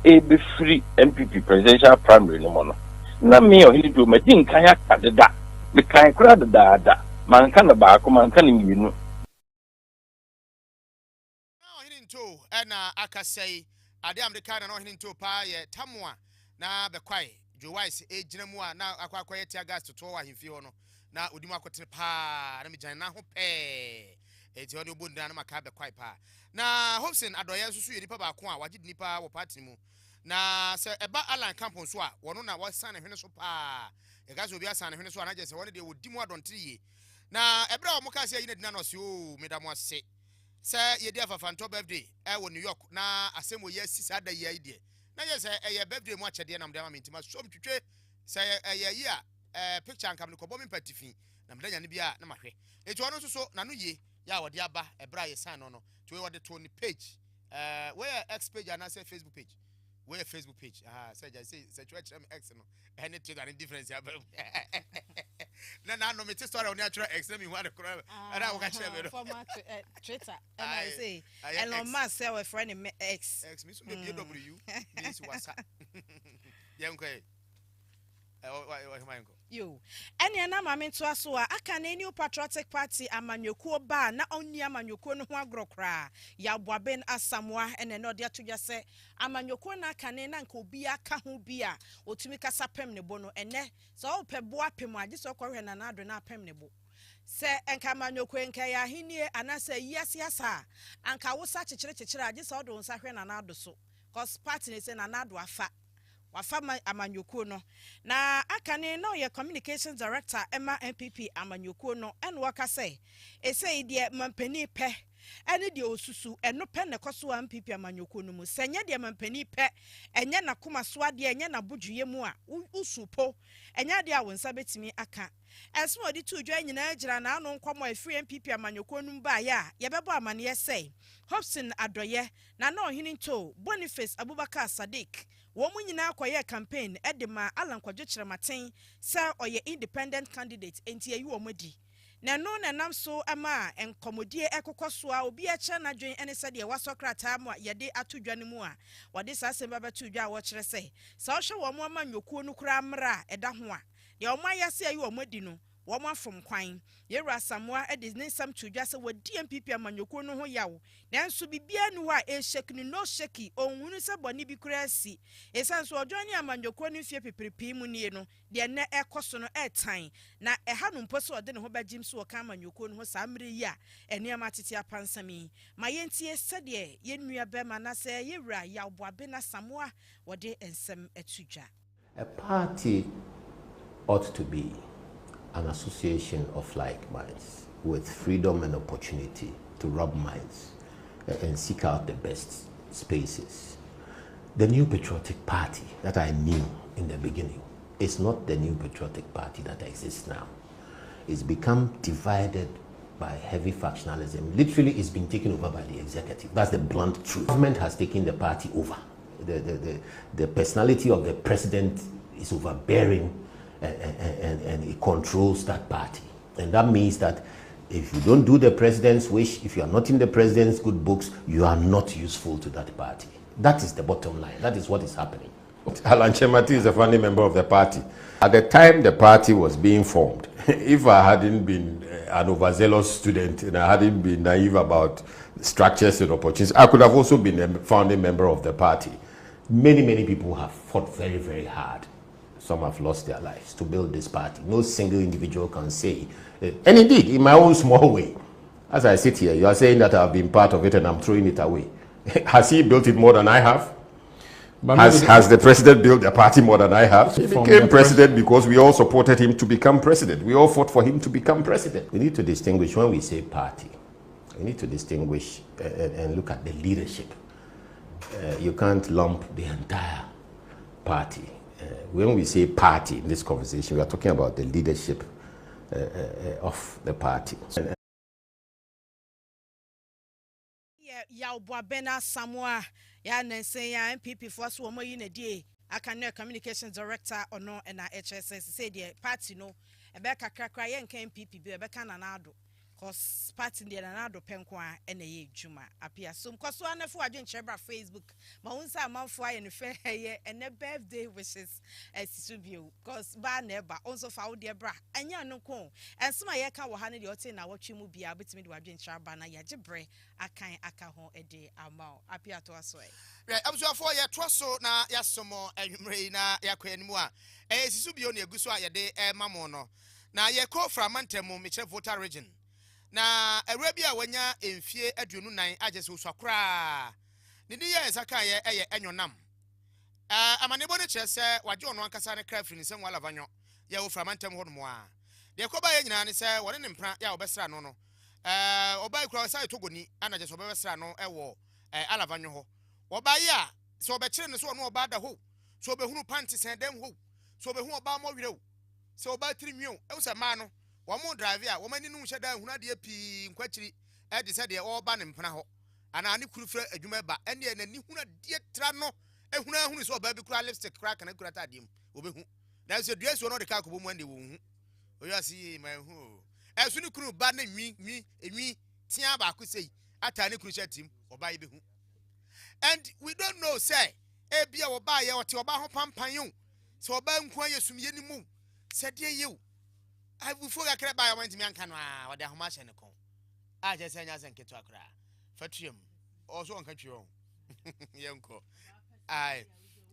e be free MPP presidential primary no mono na me o hidu ma din kan ya kadeda me kan kura da man kan ba ko man kan minu to na akasai ade America na no hini to pa ye tamwa na be kwai Joyce ejina mu a na akwakwa ye tia gas to wa himfi ho no na odimu akotere pa na me jan na ho pe eti oni obunda na maka be kwai pa na Hobson adoye nsusu ye nipa ba ko a waje nipa wo party mu na se eba Alan Campon so a wono na wasan hwene so pa e gas obi asan hwene so a na je se woni de odimu adontere ye na ebra o muka se ye na dina no se o medamu ase say ye dear fanto birthday New York na asemo yes sada ye idea na yes a birthday mo achede na mdama mintima so mtwetwe say picture ankam ne kobo mempatifi na mdanya ne bia na mahwe etu ono so na no ye ya wode aba ebra ye san no to we wode to ni page where X page and say Facebook page where Facebook page say church X no any to that difference ya na no me story on natural X me wan kro and I will catch you former Twitter and I say Elon Musk say we friend X me so me W means WhatsApp yanko you any na mama to aso a aka na new patriotic party amanyokuo ba na onni amanyokuo no ho agrokra ya boaben asamwa ene no de atodwa se amanyokuo na aka na nka obi aka ho bi a otumi kasa pem ne bo no ene so opebo apem age so kwohwe na na ado na pem ne bo se enka amanyokuo enka ya hinie anasa yasiasa anka wosa chechire age so do nsa hwe na na ado so cause party ne se na na ado afa wafama amanyokuo no na akane no ye communications director Emma MPP amanyokuo no en waka say ese de mampani pe ene de osusu eno pe ne koso MPP amanyokuo no mu senye de mampani pe enye na koma so ade enye na bodwuye mu a usupo enye de a wonsa betimi aka esmo de tudwa nyina agira na anu nkomo afiri MPP amanyokuo no ba ya ye bebo amane say Hobson Adoye na no hininto Boniface Abubakar Sadiq womu nyina akoye campaign edema Alan Kwadwokyere Maten sa oye independent candidate enti ayi omodi na no na nam so ama enkomodie ekokoso a obi a kye na dwen ene sade wasokrata mu yede atodwa ne mu a wade sa semba betodwa a wo kyere se sa ohwe wo mo amanyokuo no kura mra eda ho a ye omo ayase ayi omodi no wo mo afom kwan yewra samwa ede ne sam tudwa se wadi MPP amanyokuo no ho yawo nanso bibia nu a e shake no shake onwunu se boni bi kura asi esanso odwani amanyokuo no fie peperepi mu nie no de ne ekoso no etan na eha no mposo ode ne ho bagim so wo ka amanyokuo no ho samre yi a ene amatete apansami ma yentie sede yenua bema na se yewra yawboabe na samwa wode ensem atudwa. A party ought to be an association of like minds with freedom and opportunity to rub minds and seek out the best spaces. The New Patriotic Party that I knew in the beginning is not the New Patriotic Party that exists now. It's become divided by heavy factionalism. Literally, it's been taken over by the executive. That's the blunt truth. Government has taken the party over. The personality of the president is overbearing and it controls that party. And that means that if you don't do the president's wish, if you are not in the president's good books, you are not useful to that party. That is the bottom line. That is what is happening. Alan Chemati is a founding member of the party. At the time the party was being formed, if I hadn't been an overzealous student and I hadn't been naive about structures and opportunities, I could have also been a founding member of the party. Many people have fought very, very hard. Some have lost their lives to build this party. No single individual can say, and indeed, in my own small way, as I sit here, you are saying that I've been part of it and I'm throwing it away. Has he built it more than I have? Has the president built the party more than I have? He became president because we all supported him to become president. We all fought for him to become president. We need to distinguish when we say party. We need to distinguish and look at the leadership. You can't lump the entire party. When we say party in this conversation, we are talking about the leadership of the party. Ya Boabena Samoa, ya Nancy, ya MPP for us, one more in a day. I can know communications director or no, and I HSS say the party no, a Becca Cracker and MPP be a Becca Nanado. Cause party the Nanado Penqua and a Juma appear soon. Cause one of I didn't share Facebook. My own son, my fire and fair hair and a birthday wishes as Subio. Cause bar never also found their bra and ya no con. And so my account will hand your tin. I watch you be able to me to agent Charbana Yajibre. I can't account a day amount. Appear to us way. Right, I'm so for your trosso na yasomo and na yakwenmua. Subio near Guswa ya de mamono. Na ye call from Mantemo, Michel Voter region. Na Arabia wanya emfie aduonu nan agese usakra ne de ye sakaye enyo nam amanebo ne kire se waje ono ankasa ne krafri ne se nwala vanyo ye wo framantem ho no a de koba ye nyina ne se wone ne mpra ya obesra no no oba kura sai togoni ana je so be sra no ewo alavanyo ho oba ya so be kire ne so no oba da ho so be hunu panty sen dem ho so be hu oba mo werɛ so oba tirinwio e se ma no wo mo drive a wo mani no hye da hunu ade pii nkwakiri e de se de oba ne mpena ho ana ne kuru fra adwuma ba ene na ni hunu ade tra no e hunu so oba bi kura lipstick kura kana kura ta dem obehu na so dua so no de ka kobo mu ande wo hu oyo asi my hu esu ni kuru ba na enwi tia ba ko sei ata ne kuru hye tim oba ye behu and we don't know say e bia oba ye ote oba ho pampan yo so oba nkwa yesum ye ni mu se de ye I will forget about I went to me and canoa or the Homash and the con. I just say, as and get to a cry. Fatrium also on country own. Yonko. I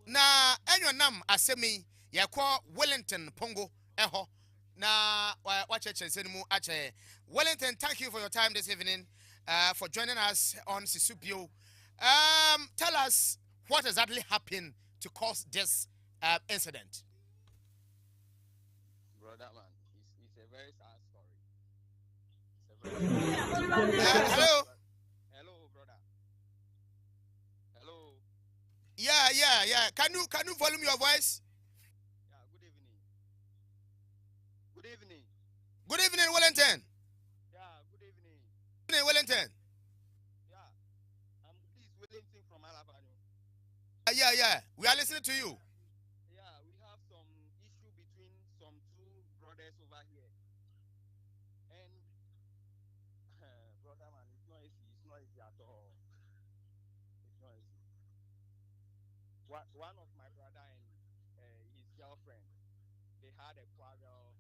na any num as semi, ya call Wellington Pongo, eho. Na watch it, Senimu Ache. Wellington, thank you for your time this evening, for joining us on Sisupio. Tell us what exactly happened to cause this incident. Brother man. It's a very sad story. Hello. Hello, brother. Hello. Yeah. Can you volume your voice? Yeah. Good evening. Good evening. Good evening, Wellington. Yeah. Good evening. Good evening, Wellington. Yeah. This is Wellington from Alabama. Yeah. We are listening to you. Yeah. We have some issue between some two brothers over here. And brother man, it's not easy at all. It's not easy. One of my brother and his girlfriend, they had a quarrel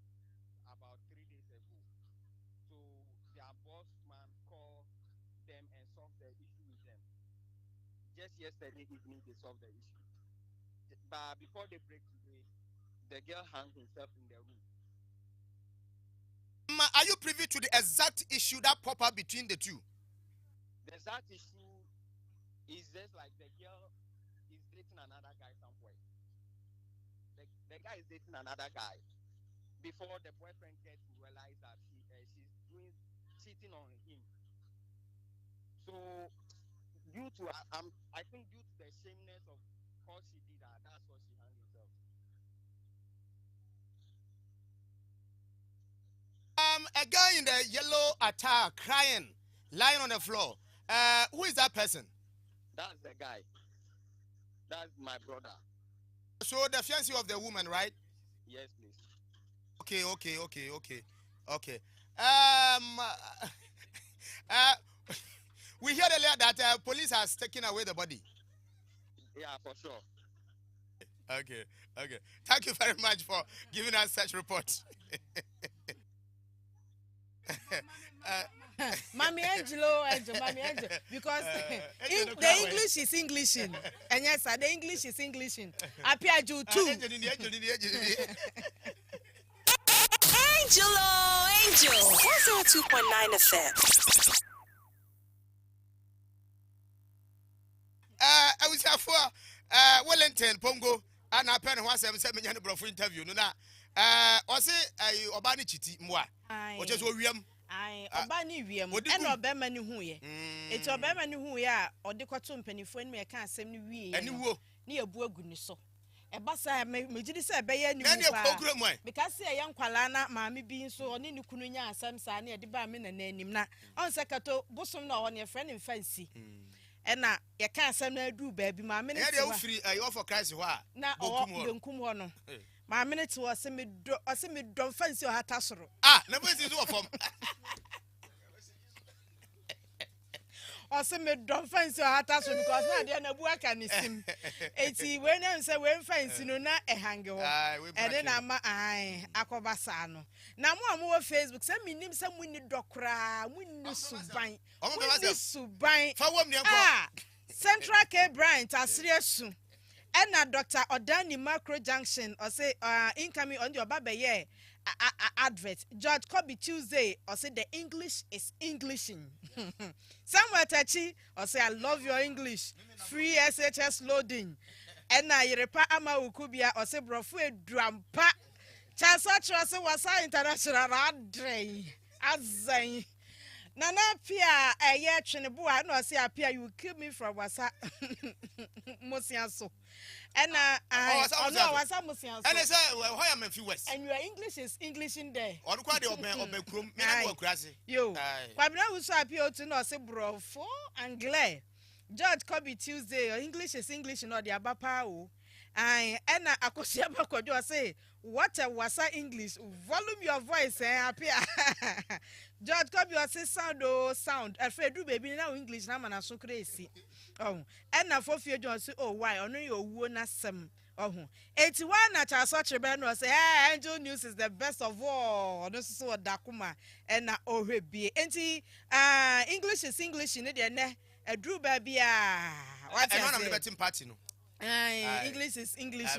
about 3 days ago. So their boss man called them and solved the issue with them. Just yesterday evening they solved the issue. But before they break today, the girl hung himself in the room. Are you privy to the exact issue that popped up between the two? The exact issue is just like the girl is dating another guy somewhere. The guy is dating another guy. Before the boyfriend gets to realize that she's cheating on him. So due to I think due to the shameness of what she did, that's what she hung herself. A guy in the yellow attire crying, lying on the floor. Who is that person? That's the guy. That's my brother. So the fiancé of the woman, right? Yes, please. Okay. We heard earlier that police has taken away the body. Yeah, for sure. Okay. Thank you very much for giving us such report. Mommy Angelo, because the English is Englishing. And yes, sir, the English is Englishing. Appiah Kubi too. Angel, 102.9 FM. I was here for Wellington Pongo and I pen 177 million for interview. No, I say Obani Chiti Mwa. Or just William. I Obani William and Obama knew who ye. It's Obama knew who ya or the cotton penny for me. I can't send me and you near Burguniso. A bassa may say Bayer program because a young Qualana, mammy being so on in the Kununya, some son near the Barman and name na on Sakato, bosom no on your friend in fancy. And now you can't send her do, baby. My minute free. I offer Kashiwaa. Now, don't come on. My minute was semi don't fancy your hatasro. Never is it from. Or semi don't fancy your hatasro because now they are no work and it's him. 80 when I say when fancy no not a hanger. And then I'm Akobasano. Now more Facebook send me name some winning docra, winning subine. Subine. Central K Bryant are serious soon. And now Dr. Odani Macro Junction or say incoming on your baba yeah advert. George Kubi Tuesday or say the English is Englishing. Somewhere touchy or say I love your English. Free SHS loading. And now you repa ama ukubia or say brofue drampa. Chansa trust was international adre. Azay. Nana Appiah eye twene no say Appiah you kill me from wasa Mosianso. And wasa Mosianso. And say why am I West? And your English is English in there. On quite the obekrum me na work crazy. Yo. Kwabena who so Appiah to no say bro for Anglais. George Kubi Tuesday your English is English no the abapa o. And akosia bakwadwo say what a wasa English volume your voice Appiah. George Kubi say sound afredu baby na English na mana so crazy. Oh and na for fear John say oh why ono your wuo na sem. Oh 81 na cha so chebe no say hey Angel News is the best of all. No so dakuma and na ohwebie. Enti English is English in the ne edru baby what I am the party no. English is English.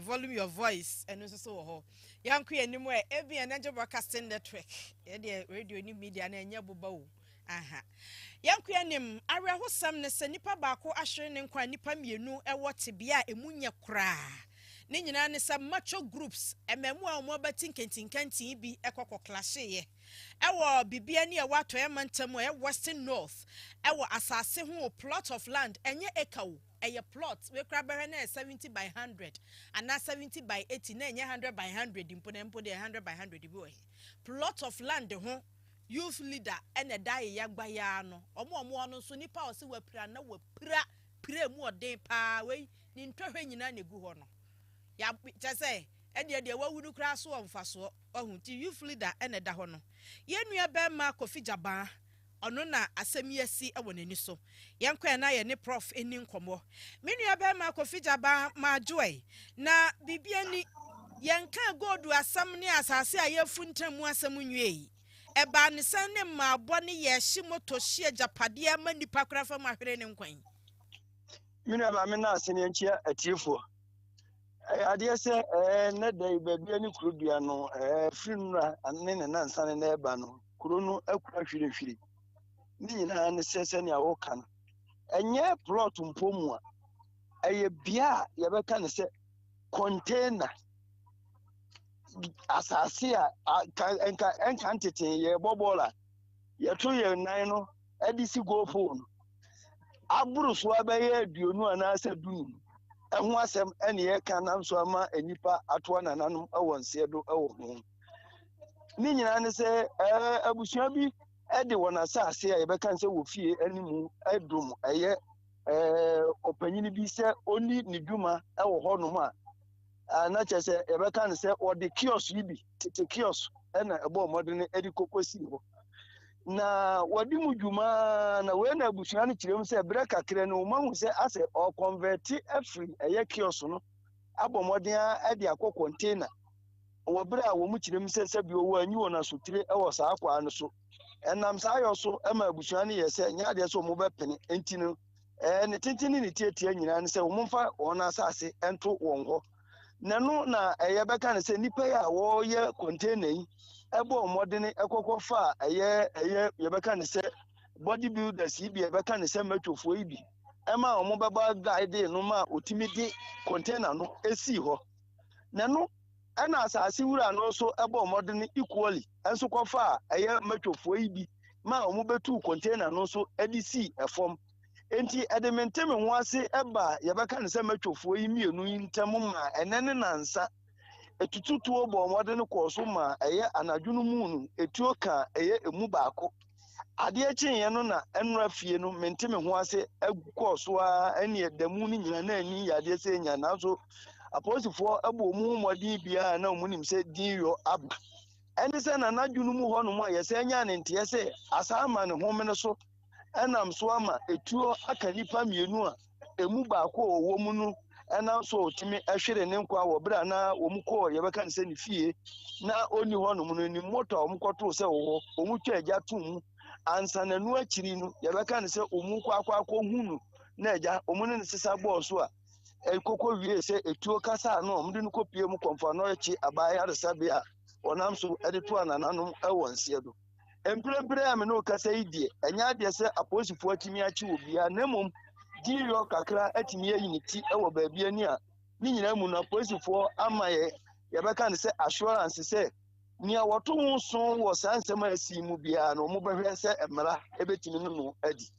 Volume your voice and also ho. Young queen anymore. Every and broadcasting network. Radio ni media na enya boba. Aha. Young queen nim. Area ho sam ne se nipa baako ahwere ne nkwa nipa mienu ewo tebia emunye kra. Ne nyina ne some macho groups ememu a omo batinkentinkantin bi ekokọ clash ye. Ewo bibia ne ewo atoye mantam e western north. Ewo asase ho plot of land enye ekawo. A plot we crab 70 by 100 and not 70 by 80 na 100 by 100 imponempo de 100 by 100 boy plot of land ho youth leader and a die yagba ya no omo no so nipa o se wapira na wapira mu oden pa we ni ntwahwe nyina na gu ho no ya say e de wawudu kra so omfaso ohun ti youth leader and da ho no ye nua be ma Kofi Jaban ono na asemiasi ewo nani so yankwa na ye ne prof eni nkomo menu aba ma Kofi Jaban ma joy na bibia ni yanka godu asam ne asase ayefu ntamu asam nwie eba ne san ne ma abo ne ye hye moto hye japade ama nipa krafa ma hwere ne nkwan menu aba me na asene nchia atiefo ade se ne dai babia ni kurubia no finra anne ne nansane na eba no kuro no akura hwire ni nyina ne sese ne awoka no enye plot mpomu a eye bia ye beka ne se container asase a enka ntete ye bobola ye to ye nan no edisi go phone aburu so abaye aduonu anase dunu eho asem ene ye kan nam so ama enipa atoa nananum awonse do ewo ho ni nyina ne se abusua bi ede wona asase a yebeka nse wo fie animu edum eye opanyini bi se oni ni dwuma ewo ho no ma na chese yebeka nse ode kiosk bi tete kiosk na ebo modene edi kokosi ho na wadi mu dwuma na we na abusua no kirem se breka kire no mahu se ase o convert every eye kiosk no abomoden ede akọ container wo bra wo mu kirem se bi owo anyi wona sotire ewo sa akwa no so enam sa ayo so ema abusua no yese nya de so mo be pene enti no ne tintini ne tietie nyina ne se wo mfa wona asase ento wonho nanu na eye beka ne se nipa ya wo ye container yi ebo modene ekokọ fa eye ye beka ne se bodybuilders yi bi e beka ne se matwofo yi bi ema wo mo beba guide no ma otimi di container no esi ho nanu ana asase wura no so ebo modene equally enso kofa eye matwofo yi bi ma wo mo betu container no so edisi efom enti edementeme ho ase eba ye beka ne se matwofo yi mienu ntemu ma enene nansa etututu obo modene ko so ma eye anadwunu munu etuo ka eye emu baako ade akyen no na enra fie no menteme ho ase agukọ so a ene edamu ni nyina na ani yade se nya na so aposifo abo mu modi bia na omunim se din yo ab ene se na nadwunu mu ho no mo yese nya ne nte se asama ne ho me so enam so ama etuo aka nipa mienu a emu baako owo mu no enam so otimi ehwere ne nkwa wo bra na wo mu ko ye beka se ne fie na oni ho no mu no ni moto wo mu koto se wo wo mu twa agya tum ansa na nu akiri no ye beka ne se omu kwa hunu na agya omu ne sisa bo so a ekoko wie se etuo kasa no omde no kopie mu komfa no echi abaya resabe a onam so edeto anananum ewonse do emprempre am no kasa idie enya de se aposifo atimi achi obia nemom diyo kakra atimi yiniti ewo baabia ni a ni nyina mu na aposifo amaye ye beka ne se assurance se Nia watu so was answer my simu biano, mobile set a mala, everything no Eddie.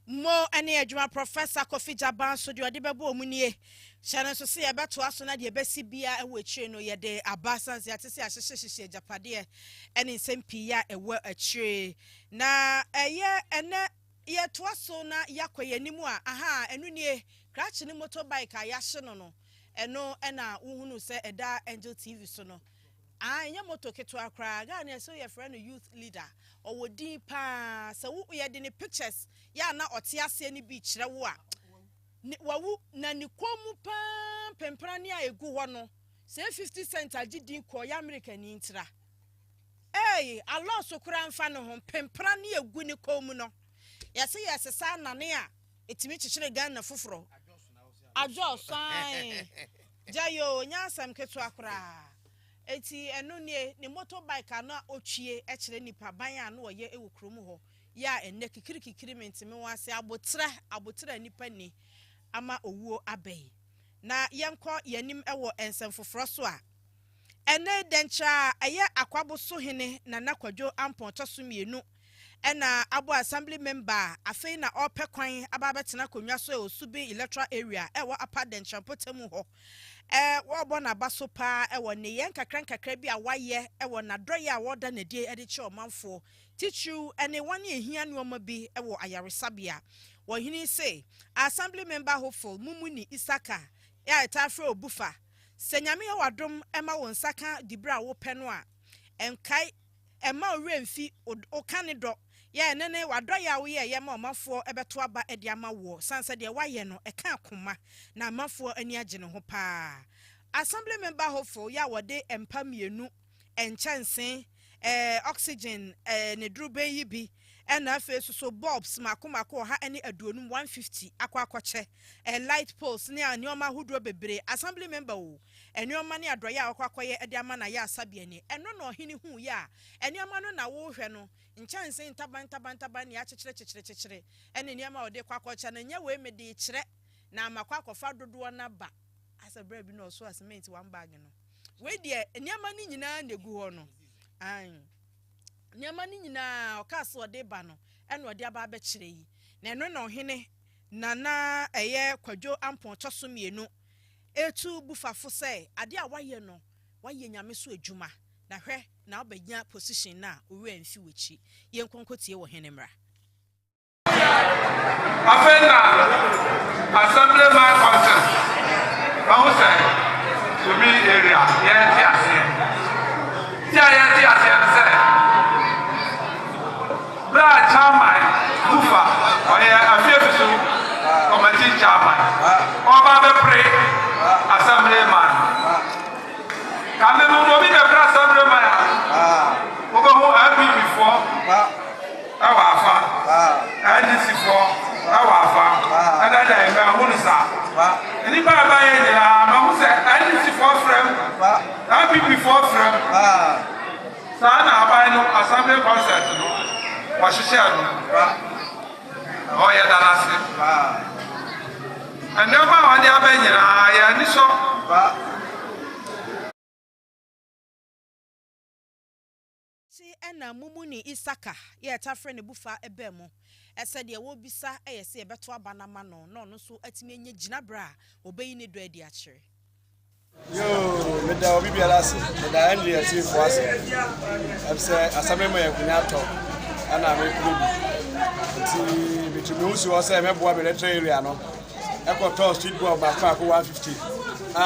Mo any adwuma Professor Kofi Jaban so de bebo munie. Shana so see about to us na de besi bia e we tire no ye de abasan se ate se ahyehye japade ene nsem pia e we atire. Na eye ene ye to aso na yakoye nimu a aha enu nie crash ni motorbike a yahye no eno ena uhunu se eda Angel TV so no. Anya moto keto akra ga na so your friend youth leader or din pa so wo ye de ne pictures ya na ote ase ni bi kire wo a wawu na ni komu pa pempra ni a egu ho no say 50 cent agidin ko ya America ni ntira Allah so kura mfa no ho pempra ni egu ni komu no yase sa na ne a etimi chichire gan na foforo ajo san jayo nyasam keto akra eti eno nie ni motorbike ana otwie e kire nipa ban a na oye ewu kromu ho ya enne kikiri mentime wase abotra nipa ni ama owuo abai na yenko yanim ewo ensem foforo so a ene dencha aye akwabo so hene na nakwadwo ampon toso mienu ena abo assembly member afei na opekwan ababetena konwa so e osubi electoral area ewo apa dencha potemu ho wo bona baso pa ewo ne yen kakra bi a waye ewo na doye a woda na die ede che omanfo tichu ene wane ehia nuoma bi ewo ayaresabia wo hini say assembly member hopeful mumuni isaka ya etafre obufa senyame ya wadom ema won saka dibra wo peno a enkai ema oremfi okanido ya nene wadoya wo ye ma omafo ebeto aba ede ama wo sanse de waye no eka akoma na amafo ani age ne ho pa assembly member hopeful ya wode empa mienu enchanse oxygen ne druben yi bi ena face so bulbs makomako ha ene aduonum 150 akwakoche light poles ne anioma hudro bebre assembly member wo enioma ne adoya akwakoye ede ama na ya asabia ni eno no hini hu ya enioma no na wo hwe no nchanse ntaban ne achechire ene niama ode kwakoche na nya we mede kire na amakwakofa dodo na ba asabra bi no so cement one bag no we de eniama ni nyina na egu ho no Nyama ni nyina okaso ode ba no eno ode aba be kire yi na eno na ohene nana eye kwadwo ampon toso mienu etu bufafo se ade a waye no waye nyame so adwuma na hwe na obanya position na owe anfi wechi yenkonkotie wo hene mra afena assembly man consent bawuse to me area ye ti ase Bra chairman Bufa Appiah Kubi committee chairman Oba be pray assembly man Kame mo bi be pray assembly man Oba ho abi before awafa NDC for awafa ada da e ho nsa ni ba ye ni ma mo se NDC for frame abi before frame sana abai no assembly concert no washishano oya danasi and never on the abenyina ya niso si ena mumuni isaka ya tafre ne bufa ebemo ese de wo bisa eyese ebeto abanama no no so atime enye ginabra obeyi ne do adi akire yo meda obi bialasi meda ndri ati fo ase abse asamemo ya kunyato ana me Kubi ti bitumi usi wo se meboa be electoral area no ekoto street board ba fa ko 150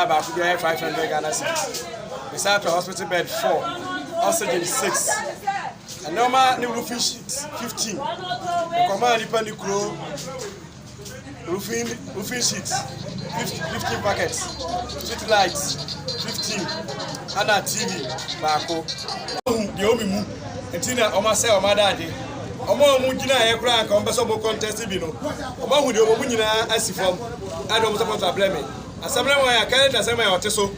ba ku dey 500 Ghana cedis beside hospital bed 4 oxygen 6 and normal new roofing sheet 15 the command depend kro roofing sheets 15 packets street lights 15 ana TV ba ko de omi mu entina oma se oma dade oma mu gina ye kura nka ombe so mo contest bi no oma hu de omo nyina asifom ade omo support ableme assembly man ya kan da sema ya oteso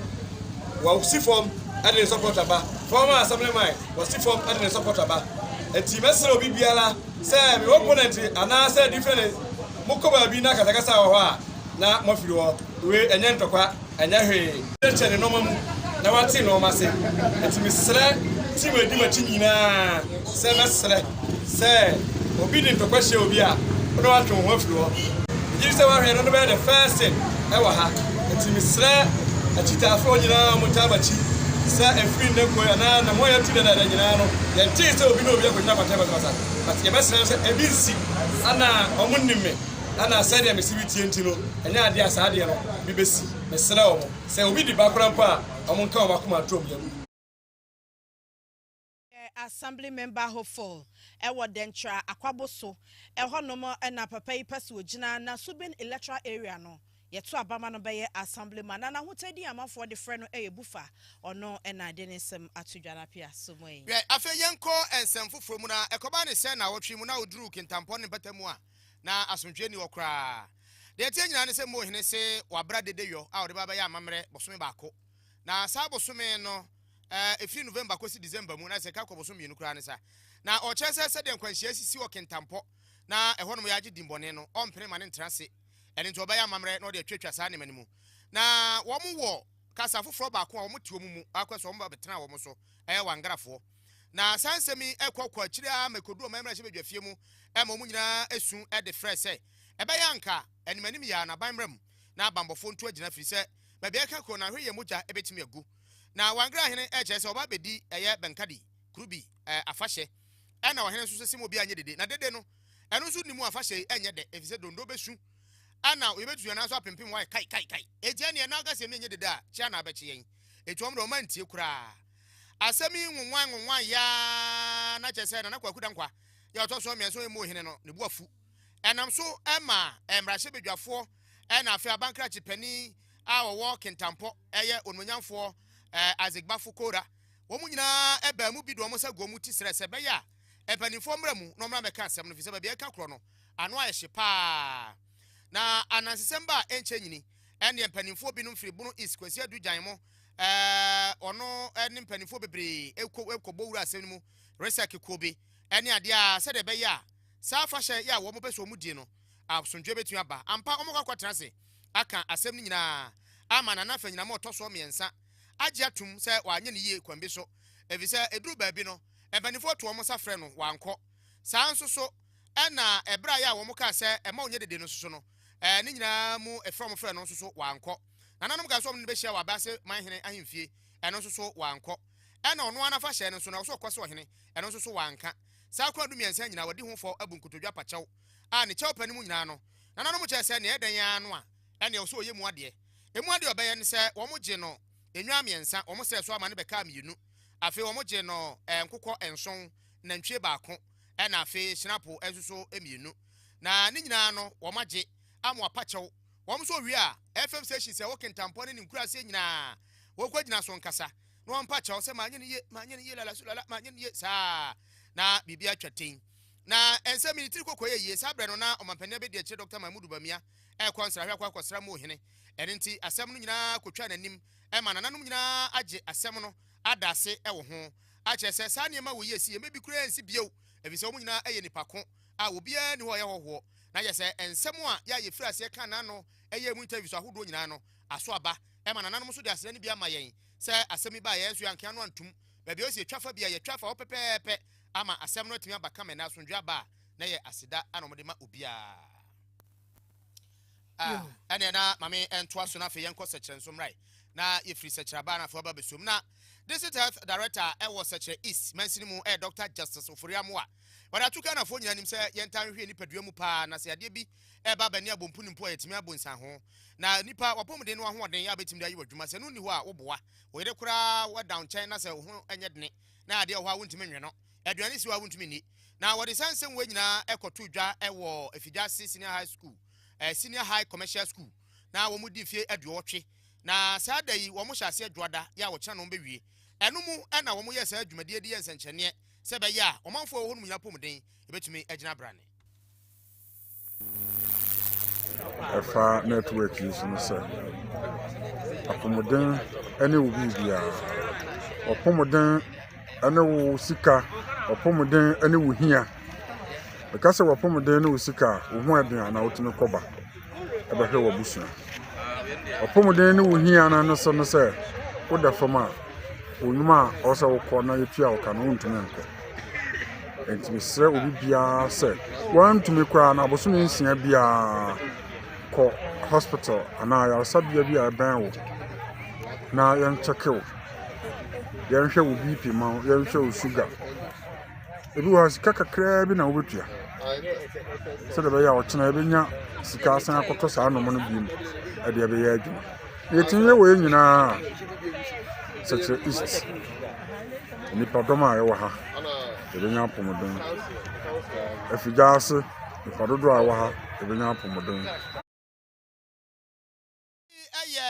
wa sifom ade support aba former assembly man wa sifom ade support aba enti mesero bi biala se me opponent ana se different mukoba bi na katakasa ho a na mofiri ho we enye ntokwa enye hwe chene no mamu na wati no mase enti misre team edi machi nyina se mesre se obi din to kwahye obi a no atwe ho afiri ho yiri se wa hwe no be the first thing e wa ha team sre achita afro nyina mutabachi se afiri ne ko na na mo ya tu da nyina no ye ti se obi no obi akonya kwataba kwasa but ye mesre se ebi nsi ana omunnimme ana said ya mesibi tienti no enya ade asade no bibesi mesre omo se obi di bakora mpa omo nka omo akoma atrom yam. Assembly member hopeful ewo dentra akwaboso ehonomo na papa yi pese ogina na subin electoral area no yeto abama no beye assemblyman na hotedi amafo de frɛ no bufa ono na de nsem atudwana pia somoi afa yenko ensem foforo mu na ekoba ne se na wotwe mu na oduru kintampo ne batamu a na asomdwe ni wokra de tie nyina ne se mo hene se wabra dedeyo a ode baba ya amamre bosome baako na sa bosome no efiri November kosi December mu na se ka kwoboso mienu kra ne sa na o chese se de nkwanhia sisi o kentampo na ehonom ya agi dimbone no ompene ma ne ntrase ene nto oba ya mamre na o de twetwa sa ne manimu na wo mu wo kasa foforo ba ko a wo mutio mu akwaso wo mba betena wo mu so wangrafo na sansemi ekokwa kire a mekodu o mamre hye bedwafie mu ma mu nyina esu de frɛ sɛ ebe ya nka enemanim ya na banmram na bambofo nto agina firi sɛ baabi aka ko na hweye mogya ebetimi agu na wangra hene kyerɛ oba bedi eye benkadi Kubi afahye na ohene so sesimo bi anye dede na dede no eno so nimu afahye enye de efise dondo besu ana oyebetu na so apempem wa kai etia ne na aga se me enye dede a chia na abeche yen etu omro ma ntie kura asemi nwonwan ya na kyerɛ sɛ na kwakuda nkwa ya oto so me so emu ohene no ne buafu enam so ema emrahye bedwafo na afi abankra chipani a wo kentampo eye onmonyamfo azigbafo kora wo mu nyina eba mu bi do mo sa gomu ti srese be ya epanifo mra mu no mra meka asem no fi se ba bia ka kro no ano ayehye pa na anansesemba enche nyini ene epanifo bi no firi bunu is kwasi adujan mo ono ene epanifo bebre ekobo wura asem mu resaki Kubi ene ade a se de be ya sa afahye ya wo mo beso mu die no absonjwe betu aba ampa omokwa kwatrase aka asem nyina ama na nafa nyina mo toso miensa agiatum se wanye ne ye kwambe so evise eduru baabi no ebanifo to omo safre no wanko saa nso so na ebra ya wo mo ka se ema onye dede no so no ne nyina mu efrom fre no nso so wanko nananom ka so om ne be hia wa ba se manhene ahemfie eno nso so wanko na ono anafa hye no so na so kwase ohene eno nso so wanka saa kwa du miensa nyina wadi hofo abunkotodwa pachew ne chew panim nyina no nananom che se ne eden ya no a ene o so oye mu ade obeye ne se wo mo gye no enwa miensa wo mo se so ama ne beka mienu afi wo mo gye no nkokɔ enson na ntwe baako na afi shinapo ensuso emienu na ne nyina no wo magye amwa pachew wo mo so wi a FM station se wo kentampo ne nkurase nyina wo kwagina so nkasa no wo pachew se manye ne ye lala sulala manye ne ye sa na bibia twaten na ense military kokoye ye sabre no na omampania be de che Dr. Mahmudu Bamia konsra hwa kwakosra mo hene ene nti asem no nyina kotwa nanim ma nananom nyina agye asem no adase wo ho a kyerɛ saa niema wo yesi mebi kura ensi bio ebise wo nyina eye nipako a obia ni ho ye hoho na ye sɛ ensem a ya ye firi ase ka na no eye mu interview so ahodo nyina no aso aba ma nananom so de asere ne bia ma yen sɛ asem ba ye so yanka no antum ba bia o se twafa bia ye twafa wo pepepe ama asem no timi abaka me na so ndwa ba na ye aseda anomde ma obia ene na mame entoa so na fe yenko sekyerensum rai na yefri sekyeraba na fo ba besum na district health director was sechere east mansinimu Dr. Justice Oforiamoa wada tuka na fo nyina nim se yentan hwe ni padua mu pa na se ade bi ba bani abompu nimpo yetimi abonsan ho na nipa wapomde no ahoden ya betim da yi wadwuma se no ni ho a woboa wo yede kura wa down chain na se ho enye dene na ade ho a wontimi nwe no aduane si wa wontimi ni na wade sansem we nyina ekoto dwa wo Afijase senior high school senior high commercial school na wo mu di fie aduotwe na sada yi wo mo hyase adwoada ya wo kya no bewie eno mu na wo mo yesa adwumade edi yensenkyene se be ya wo manfo wo hunu nyapom den ebetumi agina brane efa network is no se apomoden ene wo bibia opomoden ene wo sika opomoden ene wo hia because wo opomoden ene wo sika wo hu aduan na wotumi koba ebe hwe wo busua opomoden ene wo hia na no so no se wo da fama onuma also wokɔ na yɛtua wo ka no wontumi nkɔ enti mesrɛ obi biara sɛ woantumi koraa na abosom nsia biara kɔ hospital anaa yaresabea bi a ɛbɛn wo na yɛnkyɛke wo yɛnhwɛ wo BP ma wo yɛnhwɛ wo sugar ebi wɔ sika kakraa bi na wobɛtua sɛdeɛ bɛyɛ a ɔkyena yɛbɛnya sika asan akɔtɔ saa nom no bi mu ɛde ɛbɛyɛ adwuma yɛtumi yɛ wɔ yɛ nyinaa Sakyiwaa East nipadɔm a ɛwɔ ha yɛbɛnya apɔmuden afigya ase nipadodoɔ a ɛwɔ ha yɛbɛnya apɔmuden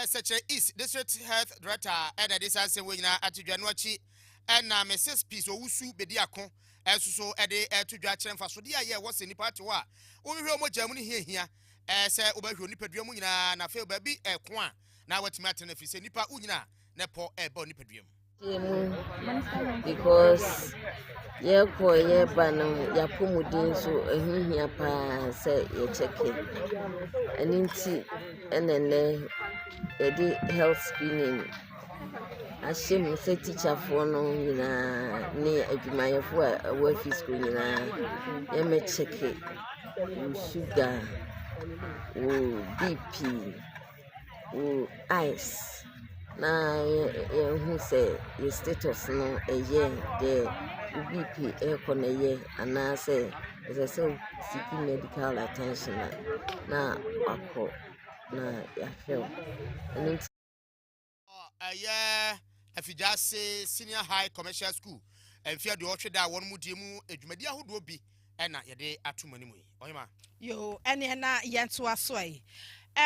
Sakyiwaa East District Health Director and the distance winner at January and Mrs. Peace or Usu Bediako as so at the to Jachem for Sodia. Was in the party. Only Romo Germany here as a Uberhuni Pedriumina, and I feel baby a quan. Now what's matter if you say Nipa Unina, Nepo a boni pedrium. Because yeah, boy, yeah, banam, ya pumudin so a here pa say you check it. And in tea and then the health screening. I shame say teacher for no near my work is going you may check it. Sugar, BP, ice. Now, who say your status no a year the BP aircon a year, and I say, as I say, seeking medical attention. Now, I call. Now, I feel. And it's if you just say senior high commercial school, and fear the orchard that one mudimu, a Jumedia who will be, and not your day at 2 money. Ohemaa. Yo, and Yantu Asway.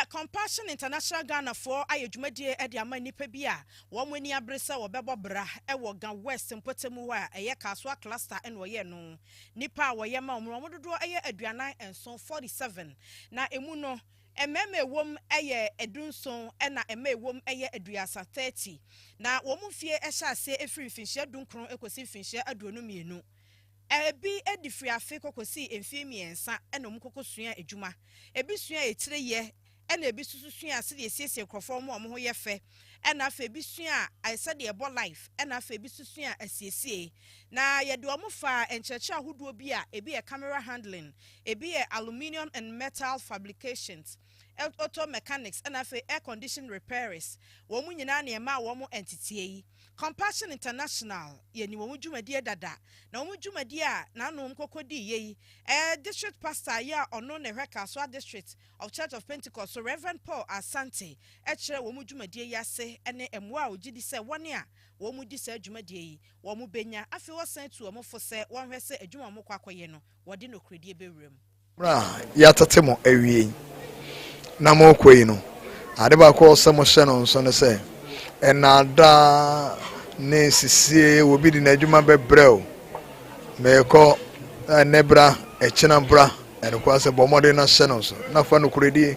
Compassion International Ghana for Ayujumedi Ediama Nipebia, one when ya brisa or Bebobra, Ewogan West and Potemua, a Yakaswa cluster and Wayeno. Nipa Wayama, Romodo Adriana and Son 47. Na Emuno. Meme wom eye edunson na eme wom eye aduasa 30 na wo mu fie ehya se efiri finhye dunkron ekosi finhye aduonu mienu ebi edifri afe kokosi emfie miensa na mu kokosua adwuma ebi sua etire ye na ebi susu sua ase de esiesie krofo mo ho ye fe na afa ebi sua aisa de ebo life na afa ebi susua asiesie na ye de omo fa encheche ahodo bi a ebi e camera handling ebi e aluminium and metal fabrications auto mechanics and air condition repairers wo mu nyina na ema wo mu entity yi Compassion International ye ni wo mu dwumadi dada na wo mu dwumadi a na no nkokodi ye district pastor ya ono ne hweka district of Church of Pentecost so Reverend Paul Asante kire wo mu dwumadi ya se ene emwa a ogidi se wone a wo mu di se dwumadi yi wo mu benya afi wo san tu wo mu fo se won hwe se adwuma mo kwakoye no wo de no kredie bewrem bra ya tatemo awie na mo koyi no ade ba ko se mo hye no so ne se enada ne sisie obi di na adwuma bebrel meko nebra echina bra ene kwa se bomode na hye no so na fa no kuredi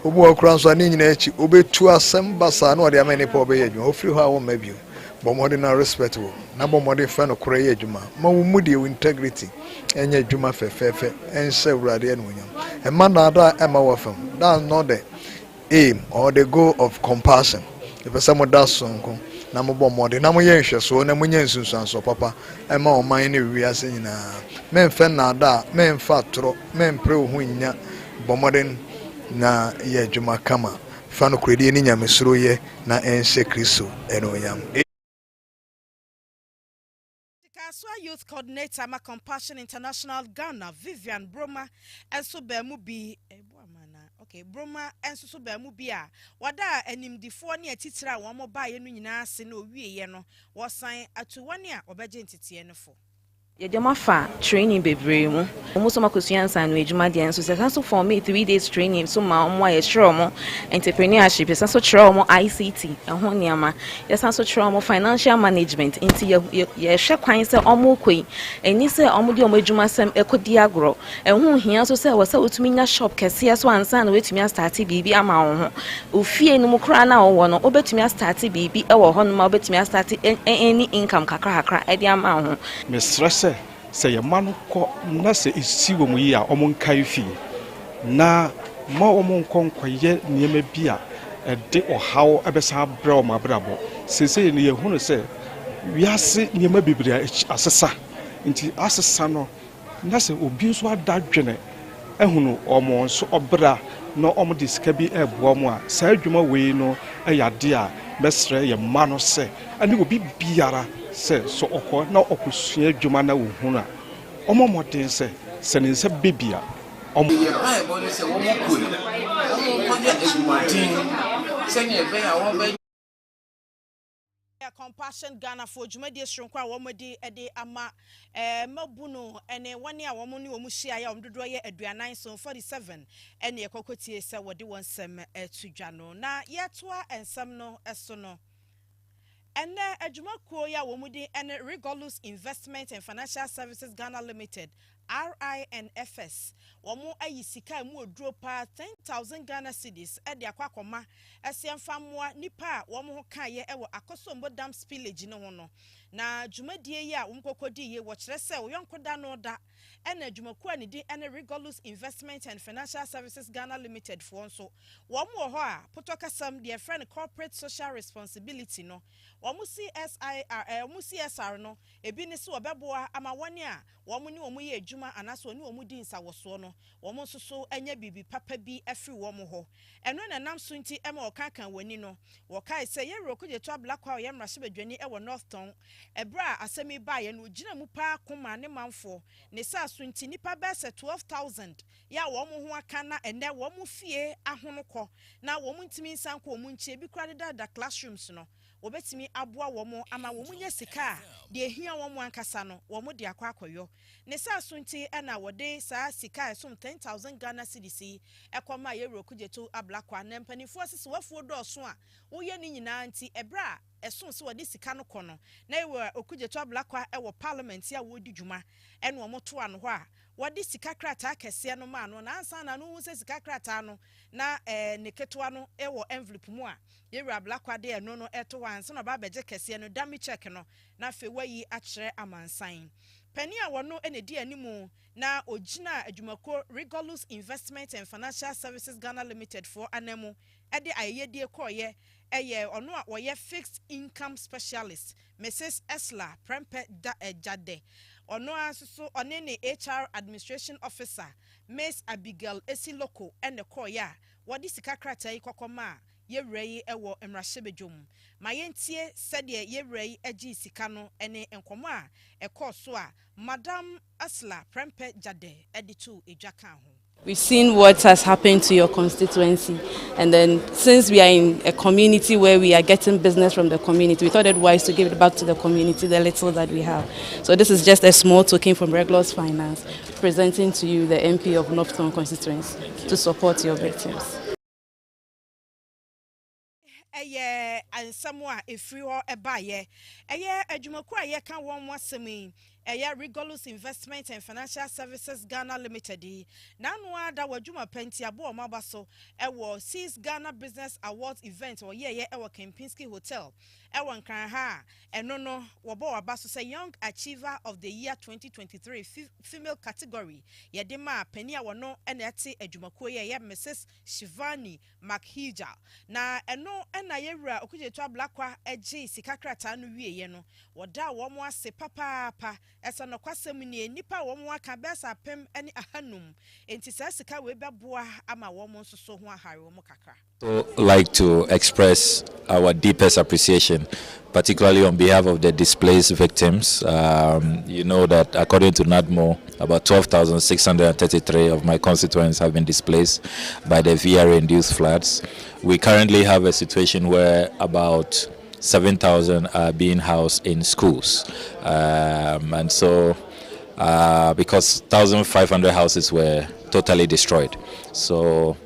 obu akura so ani nyina echi obetu asem basa na ode amene pa obeye adwuma ofiri ho a wo mabio bomode na respect wo na bomode fa no kura ye adwuma ma wo mudi integrity enye adwuma fefefe ense urade ene wonyam ema na ada ema wafam that's not the aim or the goal of compassion. If someone does something, na mo bomode na mo yenhwe so na mo nyansunsan so papa ema o man ne wiase nyina men fe na da men fa tro men pre ho nya bomode na ye adwuma kama fa no kredi ni nyamesuro ye na ense Kristo eno yam. Youth Coordinator ma Compassion International Ghana Vivian Broma and so Bermubi okay Broma and so Bermubi a wada animdifo ne atitira wo mo ba ye no nyina se na owie ye no wo san atuwane a obeje ntete ne fo Yedema fa training bebree mu. Omo so makosua nsan no edwuma de enso se so for me 3 days training so ma omo aye sure omo entrepreneurship se so sure omo ICT ehon niama. Yes so sure omo financial management inti ye hwe kwan se omo koi. Eni se omo de omo edwuma sem ekodi agro. Ehun hia so se wo se otumi nya shop kese so ansan no wetumi start bibi ama wo ho. Ofie no mukra na wo no obetumi start bibi e wo ho no ma obetumi start any income kakra e de ama wo ho. Mistress say a man ko na se isi wo mu yi a omo nkai fi na ma omo nkonkwaye niema bia e de ohaw ebesa bra o mabrabo se ne ye hunu se wiase nneɛma bebree asesa nti asesa no na sɛ obi nso adadwene ehunu ɔmo nso ɔbra na ɔmo de sika bi ɛboa mu a saa adwuma wei no ɛyɛ ade a bɛsrɛ yɛ mma no sɛ ɛne obi biara sɛ so ɔkɔ na ɔkɔsua adwuma na ohunu a ɔmo mmɔden sɛ ne nsa bebi a ɔmo yɛ Bible no sɛ wɔn kɔ ni wɔn kɔgye adwumaden sɛnea ɛbɛyɛ a wɔbɛyɛ Compassion Ghana for Jumadi Shrunkwa Womadi Ede Ama Mabuno and one year woman Womushia Doye Adriana so 47 and the Kokoti said what they want some to Jano. Na yetwa and some no esono. And a Jumakoya Womudi and Regolus Investment and Financial Services Ghana Limited. RINFS. Womo ayisika mu dropa 10,000 Ghana cedis e de akwakoma asiamfamwa nipa womo ho kaye e wo akosombo dam spillage no ho no na dwumadie yi a womkokodi ye wo kire se wo yonkoda no da e na dwumaku ani di ene Regolus Investment and Financial Services Ghana Limited for nso womo ho a potokasam de friend corporate social responsibility no womo CSR no ebi ne se obeboa ama wone a womo ni womo ye adwuma anaso ni womo di nsawoso no womo soso anya bibi papa bi afri womo ho eno na nam so nti ema okankan wani no wokai se ye rokoje to ablakwa ye mrahye badwani e wo Northtown ebra asemi ba ye no gina mu pa koma ne manfo ne sa so nti nipa be se 12,000 ya womo ho aka na ene womo fie ahonokọ na womo ntimi nsanko womo nchie bi kra da classrooms no wobetimi aboa womo ama womo nya sika de ehia womo ankasa no womo de akwakoyo ne sa so nti na wode saa sika esom 10,000 Ghana cedis ekoma ye rokujeto ablakwa na mpanifo asese wafuo dɔso a woye ni nyina nti ebra esom se wode sika no kono na ewe okujeto ablakwa ewo parliament ya wodi dwuma ene womo to ano ho a wode sika krata kese no ma no na ansa na no se sika krata no na ne ketwa no ewo envelope mu a ye ablakwa de eno no eto wanse no ba beje kese no dami check no na fe wayi akire amansan Penny a wono ene di animu na ogina adwumako Regolus Investment and Financial Services Ghana Limited for anemu ede ayedie koye eye ono a woye fixed income specialist Mrs. Esla Prempe Jade ono asusu onene HR administration officer Miss Abigail Esiloko ene koya wodi sika krata ikokoma yewrei ewo emrahebedwom mayentie sede yewrei agi sika no ene enkomo a ekoso a Madam Asla Prempe Jade editu ejaka ho. We've seen what has happened to your constituency, and then since we are in a community where we are getting business from the community, we thought it wise to give it back to the community, the little that we have. So this is just a small token from Regolus Finance, presenting to you the MP of Northtown constituency to support your victims. And somewhere if you are a buyer, a Jumakwa can one more semi. Regolus Investment and Financial Services Ghana Limited. Nanwa da wajuma penti abo mabaso ewo Seas Ghana Business Awards event or ewo Kempinski Hotel. Ewo nkranha enono wabo wabaso say Young Achiever of the Year 2023 female category. Yedema penia wano eneti ejumako ye Mrs. Shivani Makhija. Na eno ena yewra okujetwa blakwa eji sikakrata no wie ye no. Wada womo ase papa esa no kwasem ni nipa wo mo aka besa pem ani ahanum enti sika we beboa ama wo mo nsoso ho ahare wo mo kakra. So like to express our deepest appreciation, particularly on behalf of the displaced victims. You know that according to NADMO, about 12,633 of my constituents have been displaced by the VRA-induced floods. We currently have a situation where about 7,000 are being housed in schools, and so because 1,500 houses were totally destroyed, so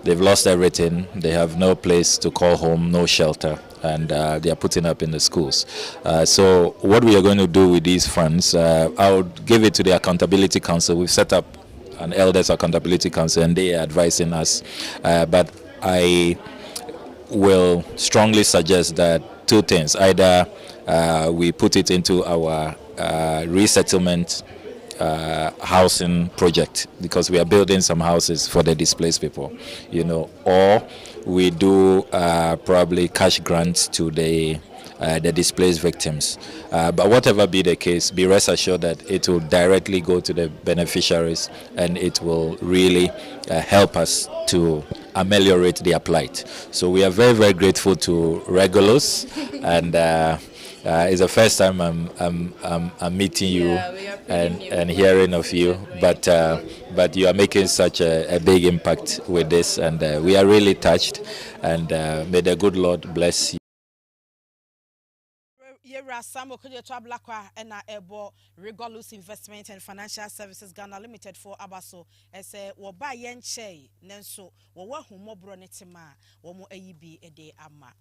they've lost everything. They have no place to call home, no shelter, and they are putting up in the schools. So what we are going to do with these funds, I'll give it to the Accountability Council. We've set up an Elders Accountability Council, and they are advising us, but I will strongly suggest that two things: either we put it into our resettlement housing project, because we are building some houses for the displaced people, or we do probably cash grants to the displaced victims. But whatever be the case, be rest assured that it will directly go to the beneficiaries, and it will really help us to ameliorate their plight. So we are very, very grateful to Regulus, and it's the first time I'm meeting you, and hearing of you. But you are making such a big impact with this, and we are really touched. And may the good Lord bless you. Sam Okoye Blackwa and Ebo Regulus Investment and Financial Services Ghana Limited for Abaso as a Woba Yen Che Nenso Wawa Humo Bronetima Womo AEB a day ama.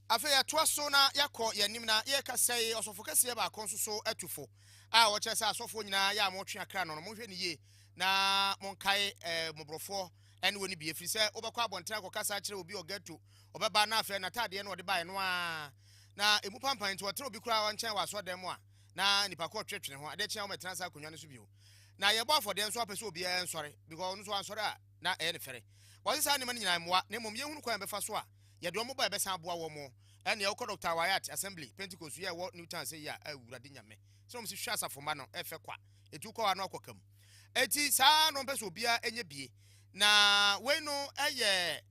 Afeya twaso na yakọ yanim na yeka say osofokase ba konsoso atufo a wo kyesa asofo nyina ya mo twe akra no mo hwe ne ye na monkae mobrofo ene woni bi efiri se obekọ abonten akokasa kire obi ogato obeba na afa na tade na ode bae no a na emu pampan to otre obi kura wanchen waso dem a na nipa ko twetwene ho ade kyen o metransa akonwa no so bio na ye bo afode nso apese obi en sore because no so ansore a na e ne fere wo se sa ne man nyina moa na mom ye hunu kwan befa so a ye do mo ba be san aboa wo mo ene ye ko Dr. Wyatt Assembly Pentecost ye wo Newton say ya awurade nyame so mo si hwa asafo no efe kwa etu ko wa no akokam eti sa no pese obi a enye bie na we no eye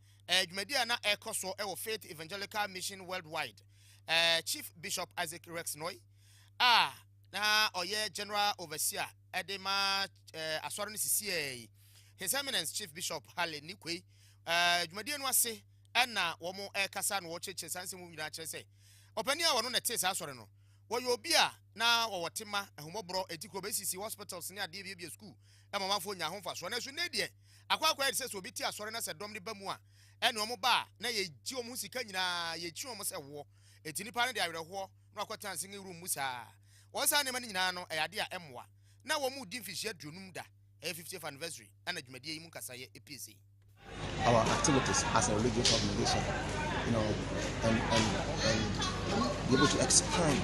dwumadia na ekoso e wo Faith Evangelical Mission Worldwide Chief Bishop Isaac Rex Noy na oye General Overseer Edema asore ni sisi His Eminence Chief Bishop Hale Nikwe dwumadia no ase na womo kasa no wo cheche sanse mu nyina kire se opani a wono na te sa asore no wo yo obi a na wo wotema ehomobro etikro besisi hospitals ne ade bia school na mamafo nya ho faso na so ne de akwa se so obi ti asore na se dom ne bamu a ene omo ba na ye ji omo sika nyina ye chi omo se wo eti nipa ne de awerho na akwata nsin room musa wo sa ne ma nyina no eyade a emwa na wo mu di mfihia dunum da 50th anniversary ana dwumadie yi mu kasa ye EPC. Our activities as a religious organization, and be able to expand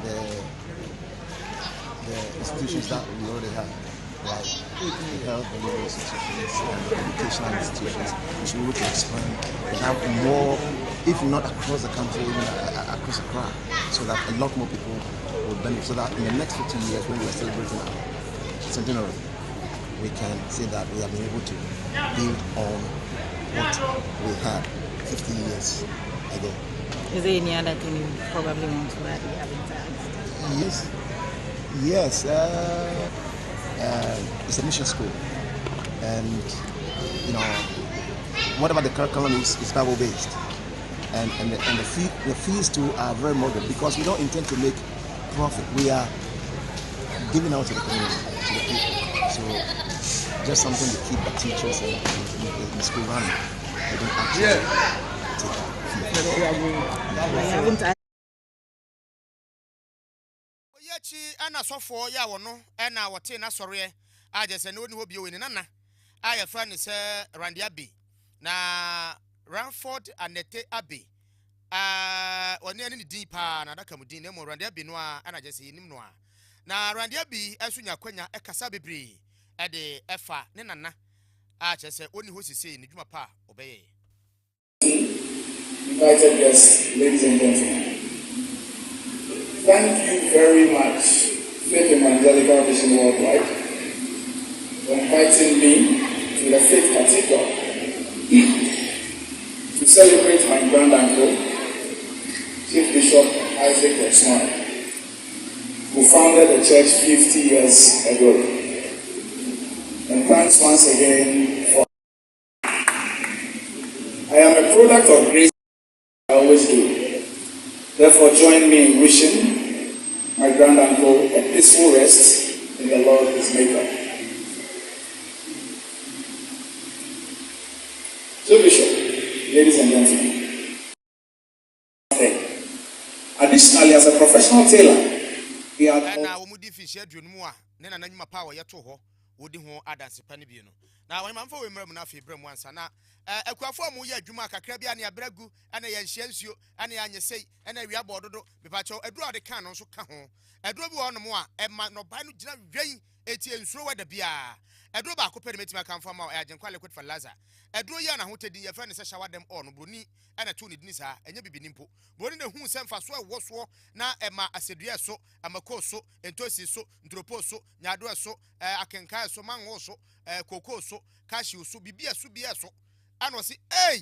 the institutions that we already have, like the health and legal institutions and educational institutions. We should be able to expand and have more, if not across the country, even across Accra, so that a lot more people will benefit. So that in the next 15 years, when we are celebrating our centenary, we can say that we have been able to build on what we had 50 years ago. Is there any other thing you probably want to add? Yes. It's a mission school, and whatever the curriculum is Bible based, and the fees too are very moderate because we don't intend to make profit. We are giving out to the community, to the people. So just something to keep the teachers and the school running. They don't actually take Oyechi ana sofo ya wono na wote na sore ajese ne woni hobi weni nana aya fra ne se Randy Abbey na Ranford Anete Abbey oni ani din pa na daka mu din ne mo Randy Abbey no a ana jese yinim no a na Randy Abbey asunya kwanya ekasa bebre ede efa ne nana chese oni ho sisi ne dwuma pa obeye. Invited guests, ladies and gentlemen, thank you very much, Faith Evangelical Mission Worldwide, for inviting me to the Faith Cathedral to celebrate my grand-uncle, Chief Bishop Isaac Rex Noy, who founded the church 50 years ago. And thanks once again for. I am a product of grace, I always do. Therefore, join me in wishing my grand-uncle a peaceful rest in the Lord his Maker. So, Bishop, ladies and gentlemen, additionally, as a professional tailor, he had. Wodi ho adanse pani bi no na wɔn manfo wɔ mmerɛ mu na afei brɛ mu ansa na akuafo mu yɛ adwuma kakra bi ane abragu ane yɛ nhyia nsuo ane anye sei ane awia bɔ dodo mepakyɛw aduro a de kan no nso ka ho aduro bi wɔ no mu a ɛma no ba no gyina wɛn etie nsuro wɛda bia aduro ba ko pɛ de metima kan fa ma agyenkwa liquid fertilizer aduro yi na ho tedi yɛ fɛ ne sɛ shower dem on broni ɛna to ne dini saa ɛnya bibini mpo broni ne hu sɛ mfa so ɛwɔ so na ɛma asedua so amako so entosi so ntropo so nyado so akenka so mango so koko so cashew so bibia so bia so ano si hey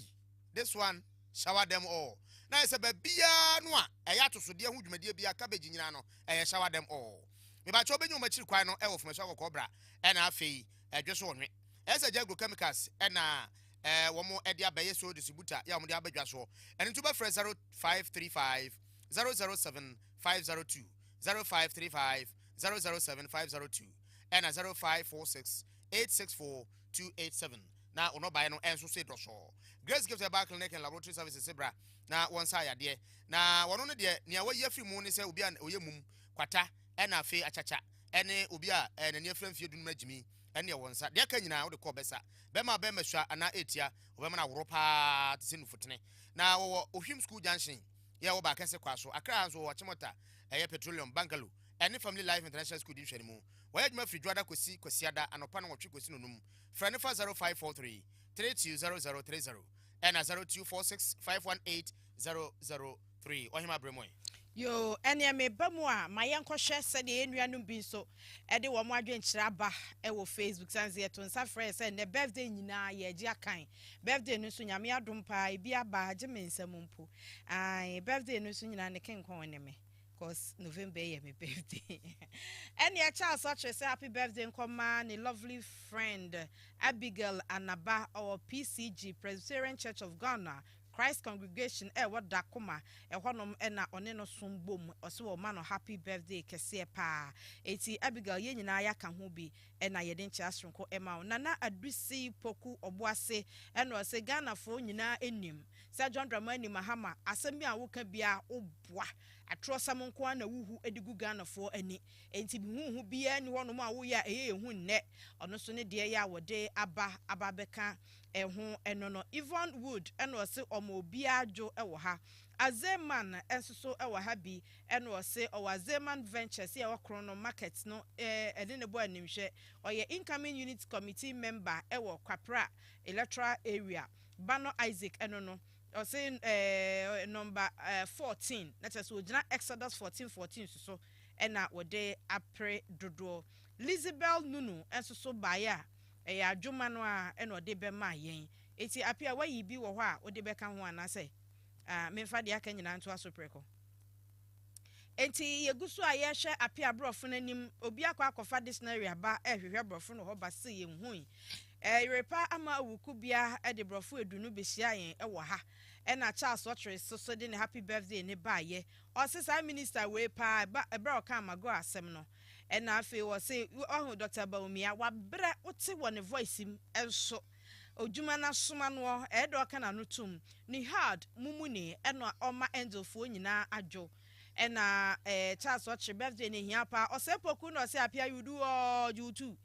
this one shower them all na yɛ sɛ bia no a ɛyɛ atosode ho dwumadie bia cabbage nyina no ɛyɛ shower them all me ba cho benyu machiri kwan no ɛwɔ fomso akɔkɔbra ɛna afei ɛdwe so onwe ɛsɛ jagro chemicals ɛna wɔn ɛde abaye so distributor ya wɔn de abadwa so ɛne nto ba frɛ 0535 007 502 0535 007 502 ɛna 0546 864 287 na ono bae no enso se dɔso Grace gives a back clinic and laboratory services sebra na wɔn sa yade na wɔno no de nea wɔyi afiri mu ne sɛ obi a oyɛ mum kwata ɛna afi achacha ɛne obi a n'ani afira mfie dunu magimi ɛne wɔn sa de ka nyina wo de kɔ bɛsa bɛma bɛma hwa ana etia obɛma na woro pa te se nufutene na wɔwɔ ohwim school junction yɛ wo ba kɛse kwa so akra nso wɔ chemota ɛyɛ petroleum bungalow ɛne family life international school di hwɛ mu wɔyɛ adwuma firi dwada kosi kosiada anopa no wɔtwe kosi nonum fra ne fa 0543 320030 ɛna 0246 518 003 Ohemaa Bremoy yo ene me ba mu a mayenkɔhwɛ sɛ de enuanum bi so ɛde wɔ mo adwenkyerɛ aba ɛwɔ Facebook sanze eto nsa frɛ sɛ ne birthday nyinaa yɛ gye akan birthday no so nyame adom pa ebi aba gye me nsɛm mpo ai birthday no so nyinaa ne kenkɔn ne me cause November yɛ me birthday and ya Charles such say happy birthday nkɔma ne lovely friend Abigail Anaba or PCG Presbyterian Church of Ghana Christ Congregation what dakoma honom na one no sombom oso ma no happy birthday kese pa eti Abigail ye nyina ya ka ho bi na ye den kya sonko ema nana adusi poku oboase na o se Ghana fo nyina enim sa John Dramani Mahama asem bi a wo ka bia oboa atrosam nko na wuhu edigu Ghana fo ani enti bi huhu bia ni honom a wo ya ehu nne ono so ne de ya wode aba beka ehu enono Yvonne Wood eno se omo bia jo ewo ha Azeman enso ewo ha bi eno se o Azeman Ventures e wakrono market no ene ne bo animhwe oye incoming unit committee member ewo Kwapra electoral area Bano Isaac enono o se number 14 that is ogina Exodus 14:14 so ena wode apre dodo Lizabel Nunu enso so baya eya adwuma no a eno de be ma yen eti Appiah wayi bi wo ho a wo de be ka ho anase memfa de aka nyina nto aso preko enti yegusu a ye hwe Appiah brofo nanim obi akwa dictionary aba ehwehwe brofo no ho ba se ye hu repa ama wukubia de brofo edunu behia yen ewo ha ena Charles Otri so de ne happy birthday ne ba ye o se sa minister we pa ebra o ka mago asem no ena afi wo se ohu Dr. Baumia wa bre wote wo ne voice im enso ojuma na soma no edo ka na no tum ni hard mumuni eno oma angel fo nyina adwo ena Charles Otri birthday ne hia pa o se poku no se Appiah you do YouTube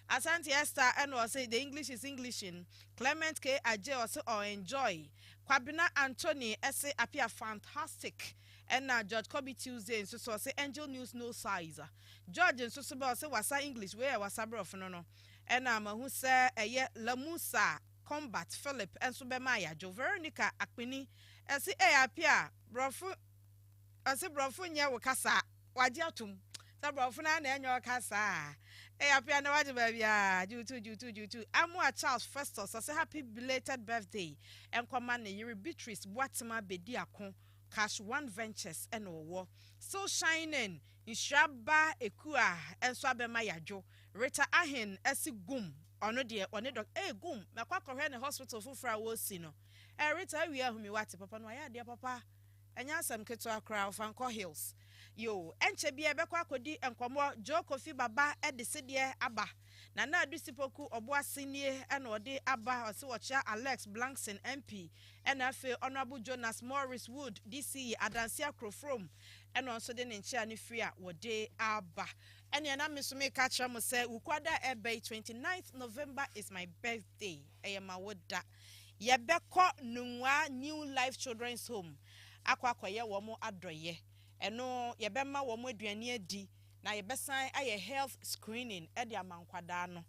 Asante Esther eno say the English is Englishin Clement K Aje o se enjoy Kwabena Anthony say Appiah fantastic and George Kobe Tuesday so say Angel News no size George so say wasa English where wasa bro for no and who say Lamusa Combat Philip and so be Maya Jo Veronica Akpini say Appiah brofu say brofu nya wo kasa waje atum sa brofu na enyo kasa Appiah na waje ba bia jutu Amua Charles Festus say happy belated birthday and command Yiri Beatrice Boatima Bedi Akon Cash One Ventures and war still shining in Shabba Ekua and Swabema Yajo Rita Ahin Esi Gum ono de gum makwa kohwe ne hospital fufra wo si no Rita wi ahumi wate papa no ya de papa enya asem keto akra of Anko Hills yo enche bia bekwa akodi enkomo Joe Kofi Baba edisede aba na na adusipoku oboasenie ena ode aba ose wocha Alex Blankson MP ena afe Honorable Jonas Morris Wood DCE Adansia Crofrom ena onso de ne nchia ne free a wode aba ena na mesume ka kira mo se ukwada ebe 29th November is my birthday eyema woda yebeko nunwa New Life Children's Home akwakoye wo mo adoye eno yebema wo mo aduane adi na yebesan aye health screening e de amankwada no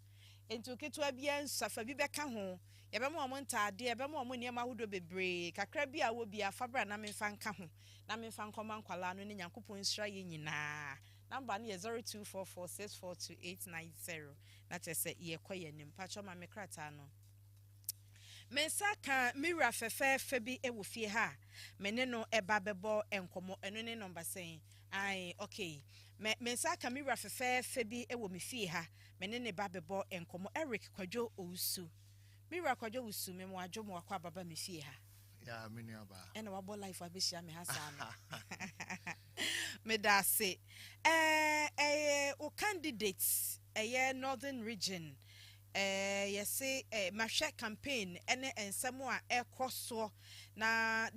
enti oketua bia nsafa bi beka ho yebema wo mo ntade yebema wo mo niam ahodo bebre kakra bi a wo bia fabra na memfa nka ho na memfa nkoma nkwala no ne Nyankopon nsira ye nyina number no 0244642890 na chese ye koye nim pacho ma mekrata no Mensaka mira fefe bi ewo fie ha mene no eba bebo enkomo eno ne number saying ai okay mensaka mira fefe bi ewo me fie ha mene ne ba bebo enkomo Eric Kwadwo Owusu mira Kwadwo Owusu me mo adwo mo akwa baba me fie ha ya me nua ba ena wabo life abehia me hasa no me da se o candidates Northern Region yesi mahwe campaign ene ensemo a ekoso na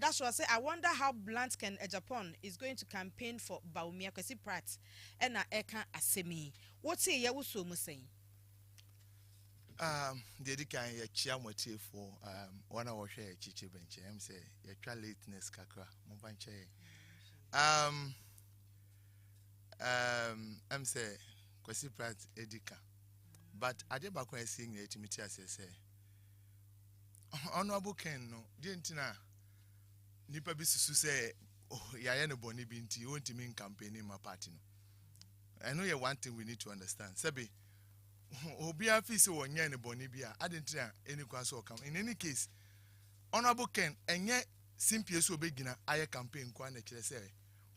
that's why I say I wonder how Blunt can Japan is going to campaign for Bawumia Kwesi Pratt ena eka asemi what say ye wuso mu saying the kan ye chia motie for one hour hwe chichi benche em say ye twa lateness kakra mo banche em say Kwesi Pratt edika. But I did back when I sing the intimate as I say. Honorable Ken, no, didn't na Nipa Bisu say, oh, Yayana Bonnie Binti, you want to mean campaign in my party. No, I know you one thing we need to understand. Sebi, Obia Fiso or Yana Bonibia, I didn't know any question come. In any case, Honorable Ken, and yet simply so beginner, I campaign quite say,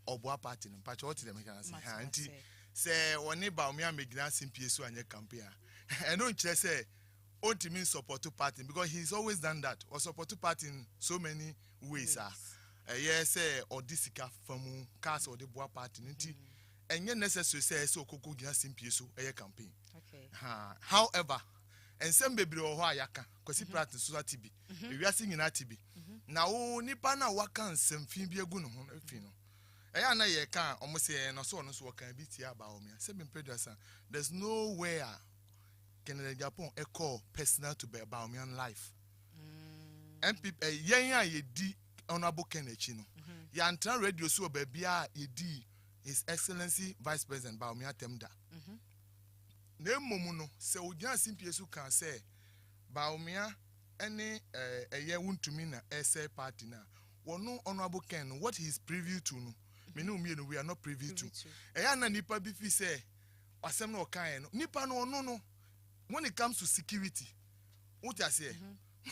or boa party, and patch what them can say. Say one neighbor me make dancing PSO and your campaign. I don't just say only mean support to party because he's always done that or support to party in so many ways. Yes, or disika from cars or the bois party. And yet necessary say so cocoa dancing PSO a campaign. Okay. However, and some baby or yaka because he practice so TB. We are singing at TB. Now nipa na waka and some fibia guno. I know you can almost say no so can be here about me. There's nowhere can Japan call personal to be about me on life. And people, ye di Honorable Kenechino. Yantan radio so baby ye di His Excellency Vice President Baumia Temda. Ne momuno se ojan simpie so can say Baumia any a year won to me na essay party na. One Honorable Ken what he's privy to no. We are not privy to. Eyana nipa bi fi say asem na okan no nipa no when it comes to security what I say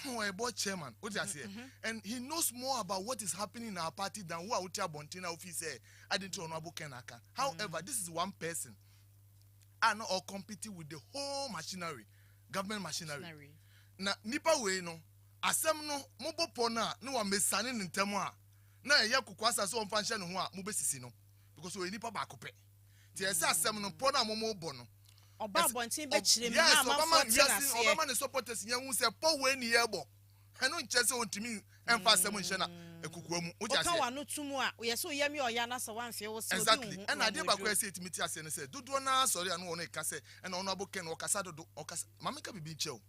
no a board chairman what I say and he knows more about what is happening in our party than who out here bontina of say I didn't Honorable Kenaka. However, this is one person and all competing with the whole machinery, government machinery. Na nipa we no asem no mobo pona no wa mesane ntemu a na ye kukwasa so mfansha no ho a mobesisi no because we nipa ba kope ti ese asem no pona momo bo no oba bontin be chire na ma obama ne supporters nya hu se po we ni yebo eno nche se ontimi emfa asem nche na ekukuwa mu o ja se o ka wa no tumu a ye so yemi oya na so wan fe wo se obi exactly and ade ba kwa se timiti ase ne se dodo na sorry anu ono ka se and Honorable Ken o kasa dodo o kasa mameka bibi cheo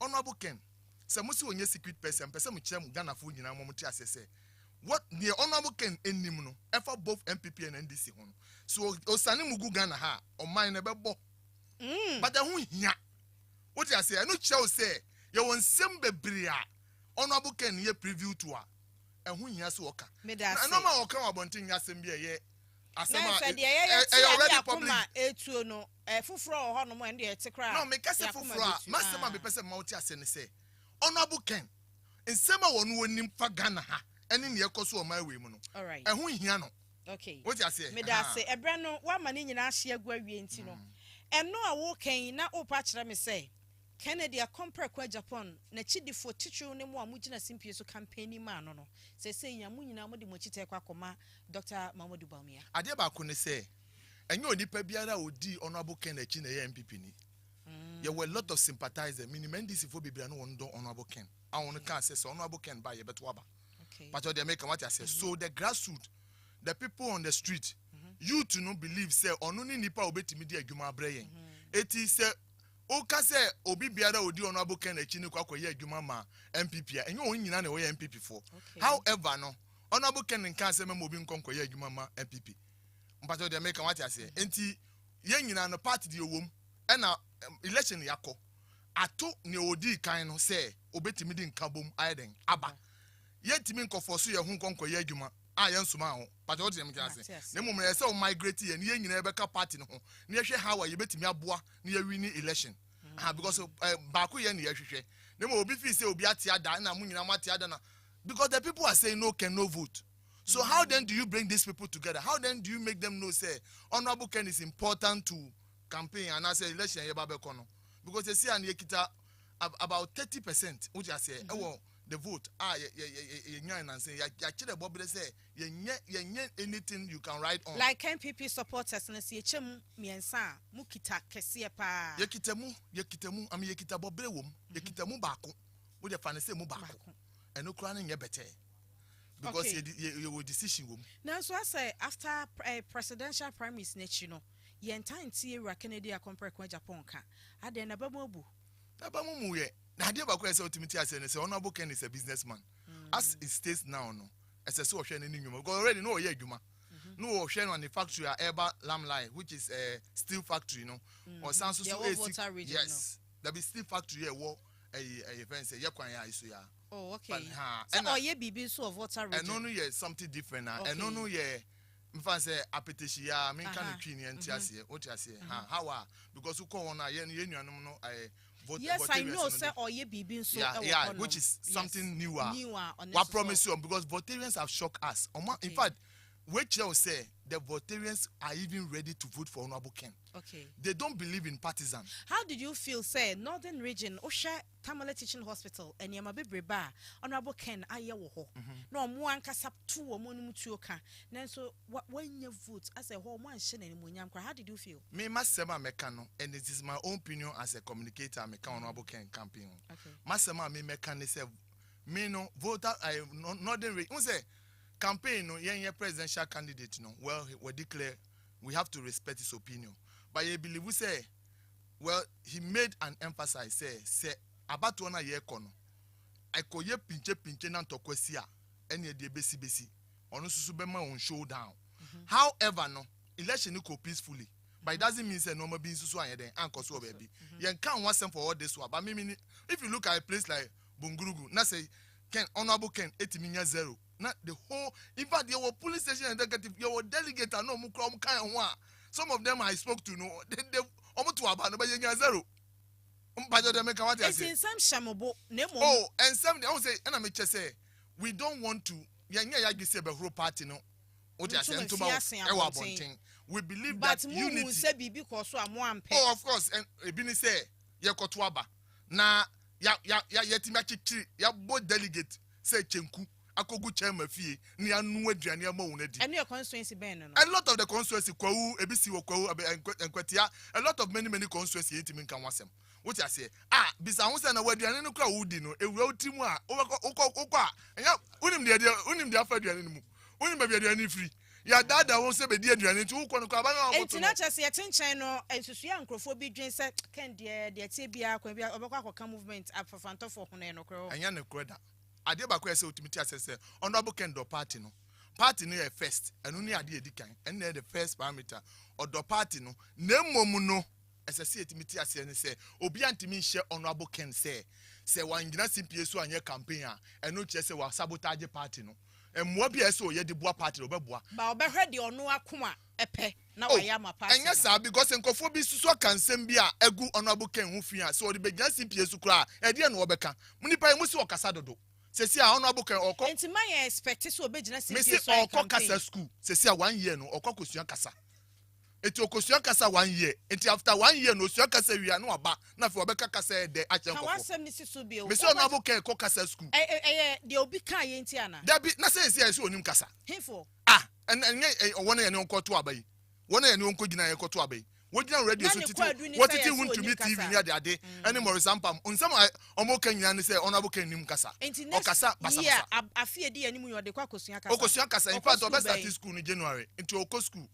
Honorable Ken se musi onye secret person person mu chem Ghana fo nyina mo muti ase se what the Honorable Ken enim no ever both MPP and NDC ho so osane mugu Ghana ha o man ne bebo but hu hia what you say no cheo say ye won sem bebre a Honorable Ken ye preview to a hu hia so oka na no ma oka wabontin ya sem bia ye asema already public etuo no fufuro ho no mo ende e tekra no me kase fufuro a masema be pese ma uti ase ne say Honorable Ken nsema wonu wonim fa Ghana ha eni ne ekoso o my way mu no hu hia no okay what you say me da say ebre no wa ma ne nyina ahye agwa wie nti no eno a wo kan na opa kire me say Kennedy a compare kwa Japan na chidi for teacher ne mo amugina simpie so campaign ma no no say nya mu nyina mo de mo chite kwa koma Dr. Mamadou Bawumia ade ba ko ne say enye onipa biara odi honorable Kennedy na ye MPP ni there were a lot of sympathizers minimum this for bibira no won don honorable Ken awon kan say honorable Ken ba ye beto aba but they make what I say so the grassroots the people on the street you to no believe say onu ni nipa obetimi di adwuma abrayen eti say o ka say obi biara odi honorable Ken echi ni kwa koye adwuma ma MPP a enye on nyina na we MPP for however no honorable Ken nkan say memo obi nkon koye adwuma ma MPP but they make what I say enti ye nyina no party di owom e na election yakọ ato ne odi kan no say obetimi di nkabom ayeden aba yetimi nkofo so ye hu nkonko ye adwuma a ye nsoma ho but what dem can say ne mum na say o migrate ye ne ye nyina ebeka party no ho ne ye hwe how ye betimi aboa ne ye win election because ba ko ye ne ye hwehwe ne mo obi fi say obi atiada na mu nyina matiada na because the people are saying no can no vote. So how then do you bring these people together? How then do you make them know say honorable Ken is important to campaign and I say election ye babe kono because they see an yekita about 30% which I say the vote ye nyan and say ya chire bobble say ye anything you can write on like MPP supporters na see chem miensa mukita kese pa yekitamu am yekita bobble wom yekitamu baako wo de fa ne say mu baako eno kura ne nye better because you decision wom now so I say after presidential primaries next you know ye entire Era Kennedy a compare kwa Japan ka ade na bamobu ye na ade ba kwa say ultimate say honorable Ken is a businessman as it stays now no as a so hwe ne nyuma because already no ye adwuma no hwe no on the factory Eba Lamline which is a steel factory no or sound so yes there be steel factory here wo a fence ye kwan ya iso ya oh okay so ye bibi so of water region and no ye something different and no ye mfa say apetition ya me kan twini entiase otiase how because who call on ye nuanom no vote yes I know say oye bibi so yeah which is something newer what promise you because votarians have shocked us in fact which will say the votarians are even ready to vote for honorable Ken. Okay. They don't believe in partisans. How did you feel, say, Northern Region, Osha Tamale Teaching Hospital, and Yamabe Ba, honorable Ken, Ayawo? No, one casap 2 or Monutuoka. Nanso, what when you vote as a whole man shin and Munyamka, how did you feel? Me, Masema Mekano, and it is my own opinion as a communicator, Meka honorable Ken campaign. Okay. Masema me Mekane say, me no voter, Northern Region. Campaign no yen presidential candidate no well we declare we have to respect his opinion but you believe we say well he made an emphasis say about one year kono I koye pinche na ntokwesi a ene de besi ono susu be ma on showdown however no election go peacefully but it doesn't mean say no ma bin susu anye den anko so baby yen kan wasem for all this one but me if you look at a place like Bungurugu na say Ken honorable Ken 8 0 not the whole in fact there were police station and executive there were delegate and no mukrom kind one some of them I spoke to no they almost to about no but zero but they make what I say some shamobo oh and some they say and I make say we don't want to you say the whole party no what I say we believe that unity say because so am one oh of course and ebini say ye koto aba na ya timi chichi ya both delegate say chenku akogu chairman fie ni anu aduane ama wonadi and your constituency ben no a lot of the constituency kwawu ebisi wo kwawu enkwatia a lot of many constituency yetimi nkan wasem what I say bisa hu say na waduane no kwa wudi no ewura utimu a okwa enya unim de afa aduane no mu unim ba aduane free ya dada won say be di aduane ti ukwo no kwa ba na enti na chese yetinchen no ensusu nkrofo bi dwen say ken de tie bia kwa bia obekwa akoka movement afafanto for hono no kro enya ne kroda ade ba kwa say otimiti asese honorable Ken do party no first enu ni ade edikan and the first parameter odo party no nemom no asese etimiti asese ne say obi antimi hye honorable Ken say wangina simpie so anye campaign a enu che say wa sabotage party no emmo bia say oye de boa party obeboa ba obehwe de ono akoma epe na waya ma party enya sa because nkofo bi suso kansem bi a egu honorable Ken hu fi a so de begina simpie so kura e de no obeka munipa emu si okasa dodo sesi a honorable Ken oko enti my expect so obegina simpie so oko kasa school sesi a 1 year no oko kosua kasa Eti okosua kasa 1 year. Eti after 1 year no osua kasa wi anu aba na fe obeka kasa de achen kofo. Kawasem ni sisu bi o. Me say honorable ken ko kasa school. De obi kan ye nti ana. Da bi na say esi onim kasa. Hifo. Ah, enye wona ye ne onko to abai. Wona ye ne onko gina ye ko to abai. Wogina radio so titi. Wotiti wuntumi TV ni ade ene morisampam. Onsam omo kan nyina ne say honorable ken nim kasa. O kasa basa. Yeah, afie di animu yo de kwa kosua kasa. Okosua kasa in fact obesa start school in January into oko school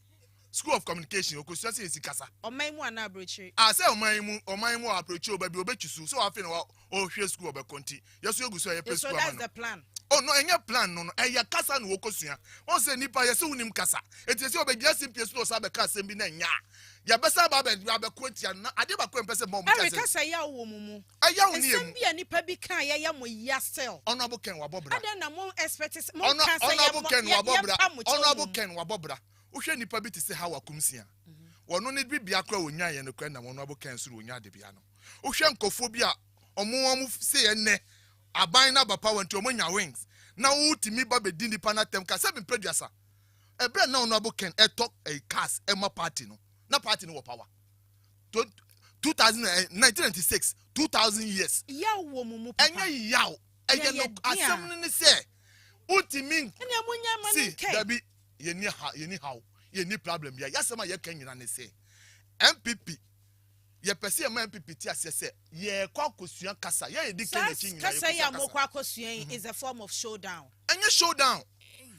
of communication okosua say esi kasa. Omaimu ana abrochi. Ah say omaimu approach obabi obechusu so afi na o hwe school obekonti. Yeso eguso ye So that's the plan. Oh no, any plan no. Eya kasa no okosua. Won say nipa yesi unim kasa. Eti say obegya simpie so sa be kasa bi na nya. Ya besa ba be kwenti na ade ba kwa mpese bomb kasa. Kasa ya wo mumu. Aya wo ni emu. Nsem nipa bi kan ya mo ya sell. Honorable Ken Wabobra. Ada na mo expect mo kasa ya Honorable Ken Wabobra. Honorable Ken Wabobra. Uhwe nipa bi te se hawa kumsia. Wono ne bi bia kra onya ye no kra na Honorable Ken so onya de bia no. Uhwe nkofo bi a omo se ye ne aban na bapa wanti omonya wings. Na utimi ba be di nipa na tem ka se be producer. Ebe na Honorable Ken talk a cast Emma party no. Na party no power. 1996 2000 years. Yaw wo mumu papa. Enye yaw. Eye no asem ni se utimi. See, Debbie, ye ni how. Ye ni problem bia. Yasema ye kan nyina ne se. MPP ye pese ye MPP ti ase se ye kwa kosua kasa. Ye di kan echi nyina. Kasa ya mo kwa kosua is a form of showdown. Enye showdown.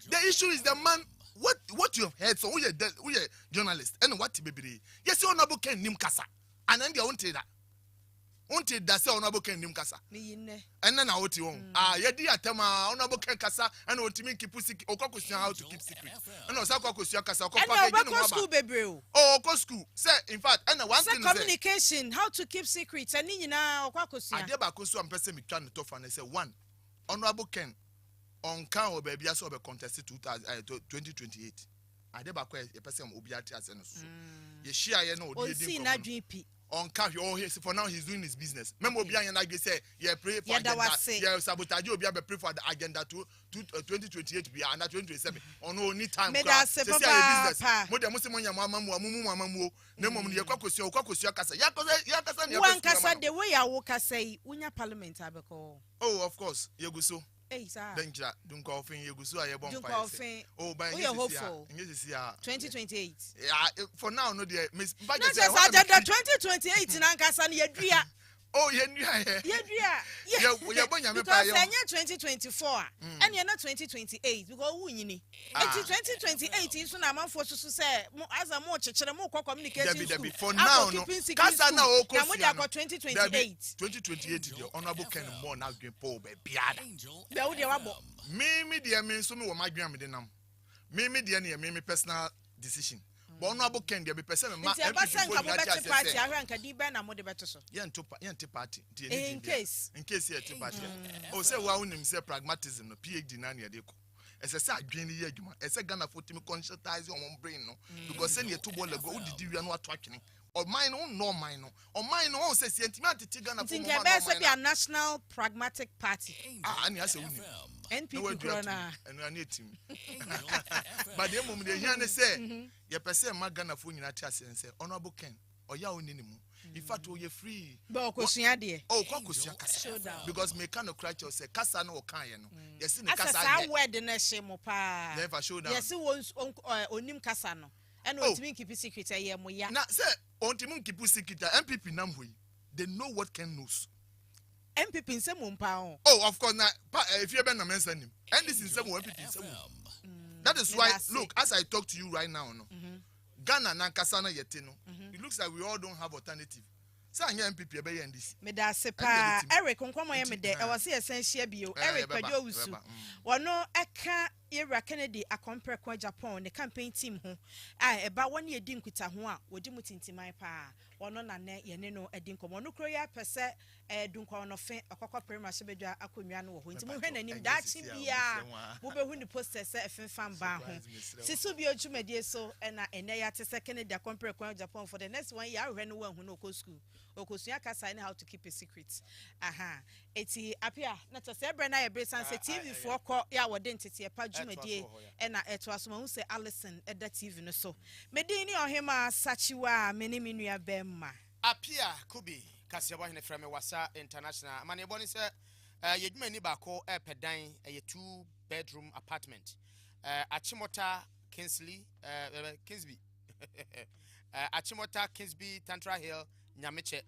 The issue is the man what you have heard so we are journalists and what bebere. Yes, honorable Ken nim kasa. And then they won't that. Until that say honorable Ken nim kasa. And then I would ye di atema honorable Ken kasa and what mean keep secret. Okwakosia how to keep secret. And also okwakosia kasa okwa school bebre. Oh, okwa school. Say in fact and one thing communication how to keep secrets and nyina okwakosia. Adeba koso am person me twa no tofa and say one honorable Ken on can or baby as over contested 2028. Adeba kwa ye person obi ati ase no so. Ye share ye no odi edin ko. On cash, for now he's doing his business. Remember, Obi and I say, yeah, pray for agenda. Yeah, sabotage. Obi pray for the agenda to 2028 be and 2027. On no need time. Say business. Mo de mo se mo nya mama mu. Ne mo ye kwakosia kasa. Ya kasa ne. Wan kasa the way ya wo kasa unya parliament abeko. Oh, of course. Yeguso. Hey, sir. Danger. Don't call fin Yeguso aye bon fire. Oh, by we are hopeful. 2028. Yeah, for now no dear. Miss Budget 2028 na nkasa na yedua. Oh, yedua. Yeah, because 2024 and you're not 2028 because who nyini. 2028 so na manfo so say as a mo chechere mo kwa communication school. For now no. Kasa na o na mo dia 2028. 2028 the honorable Ken more na green pole be biada. Be wo dia wabo. Me dia me so me wo madwan me de nam. Me dia na me personal decision. But honorable Ken dia be person me ma party ahranka di be na mo de beto so. Yente party. In case yente party. Oh say wa unim say pragmatism no PhD na na de ko. Ese say adwen ye adwuma. Ese Ghana for timi conscientize on brain no because say ne to ball go udidi wi no ato atwene. Or mine no mine no. Or mine no say sentiment ati Ghana for mo. Think be a national pragmatic party. Ani ase unim. NPP corona. And we need team. But the moment they hear say, your person Magana for you not and say, honorable Ken, or ya only mu. In fact, you're free. But Kosia oh, Kosia Kasa. Because me cannot cry to say Kasa no Kayan. Yes, in the Kasa. I wear the nation mopa. Never show down. Yes, it was onim Kasano. And what mean keep secret a year moya. Now, say, on Timon keep secret, MPP Namwe. They know what Ken knows. MPP in some pound. Oh, of course, now, if you're going to mention him, and this is some MPP. That is why, look, as I talk to you right now, no, Ghana and Kasana Yetino, it looks like we all don't have alternative. So I'm MPP be and this. Me da sepa Eric nkwamo ye me de e wase essential bio Eric Padio Wusu. Wono eka Era Kennedy akompre kwa Japan the campaign team ho eba woni edi nkuta ho a wodi mutintimai pa wono na ne ye ne no edi nkomo no kro ya pese dunkwa no fe akokwa premier so bedwa akonwa no wo ho nti mo hwe nanim dachi bia mo behu ni poster se efenfan ba ho sisu bi odwumadie so na ene ya te se Kennedy compare kwa Japan for the next 1 year ahwe no wa hu no ko school okosua kasa how to keep a secret aha eti Appiah na to se bre na ye bresan se TV for ko ya wode ntete pa dwumadie na eto aso hu se Allison eda TV no so medin ni Ohemaa Sakyiwaa meni minua bemma Appiah Kubi Kasiaba hene frame wasa international mane boni se yedwuma ni bako pedan 2-bedroom apartment Achimota Kingsby Achimota Kingsby Tantra Hill Nyameche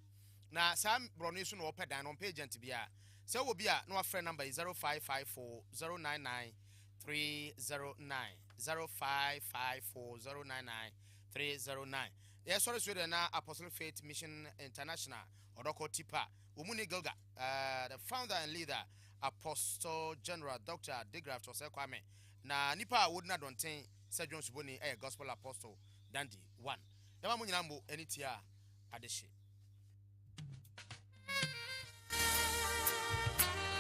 na sam broni so no pedan on page agent bia se wo bia no afre number 0554099309 0554099309 yes sorry so na Apostle Faith Mission International Odoko Tipa Umuni Gilga the founder and leader Apostle General Dr. Degraft Jose Kwame na nipa would not don't think Sergeant Suboni a gospel apostle Dandy 1 Yama Munyambo enitia adeshi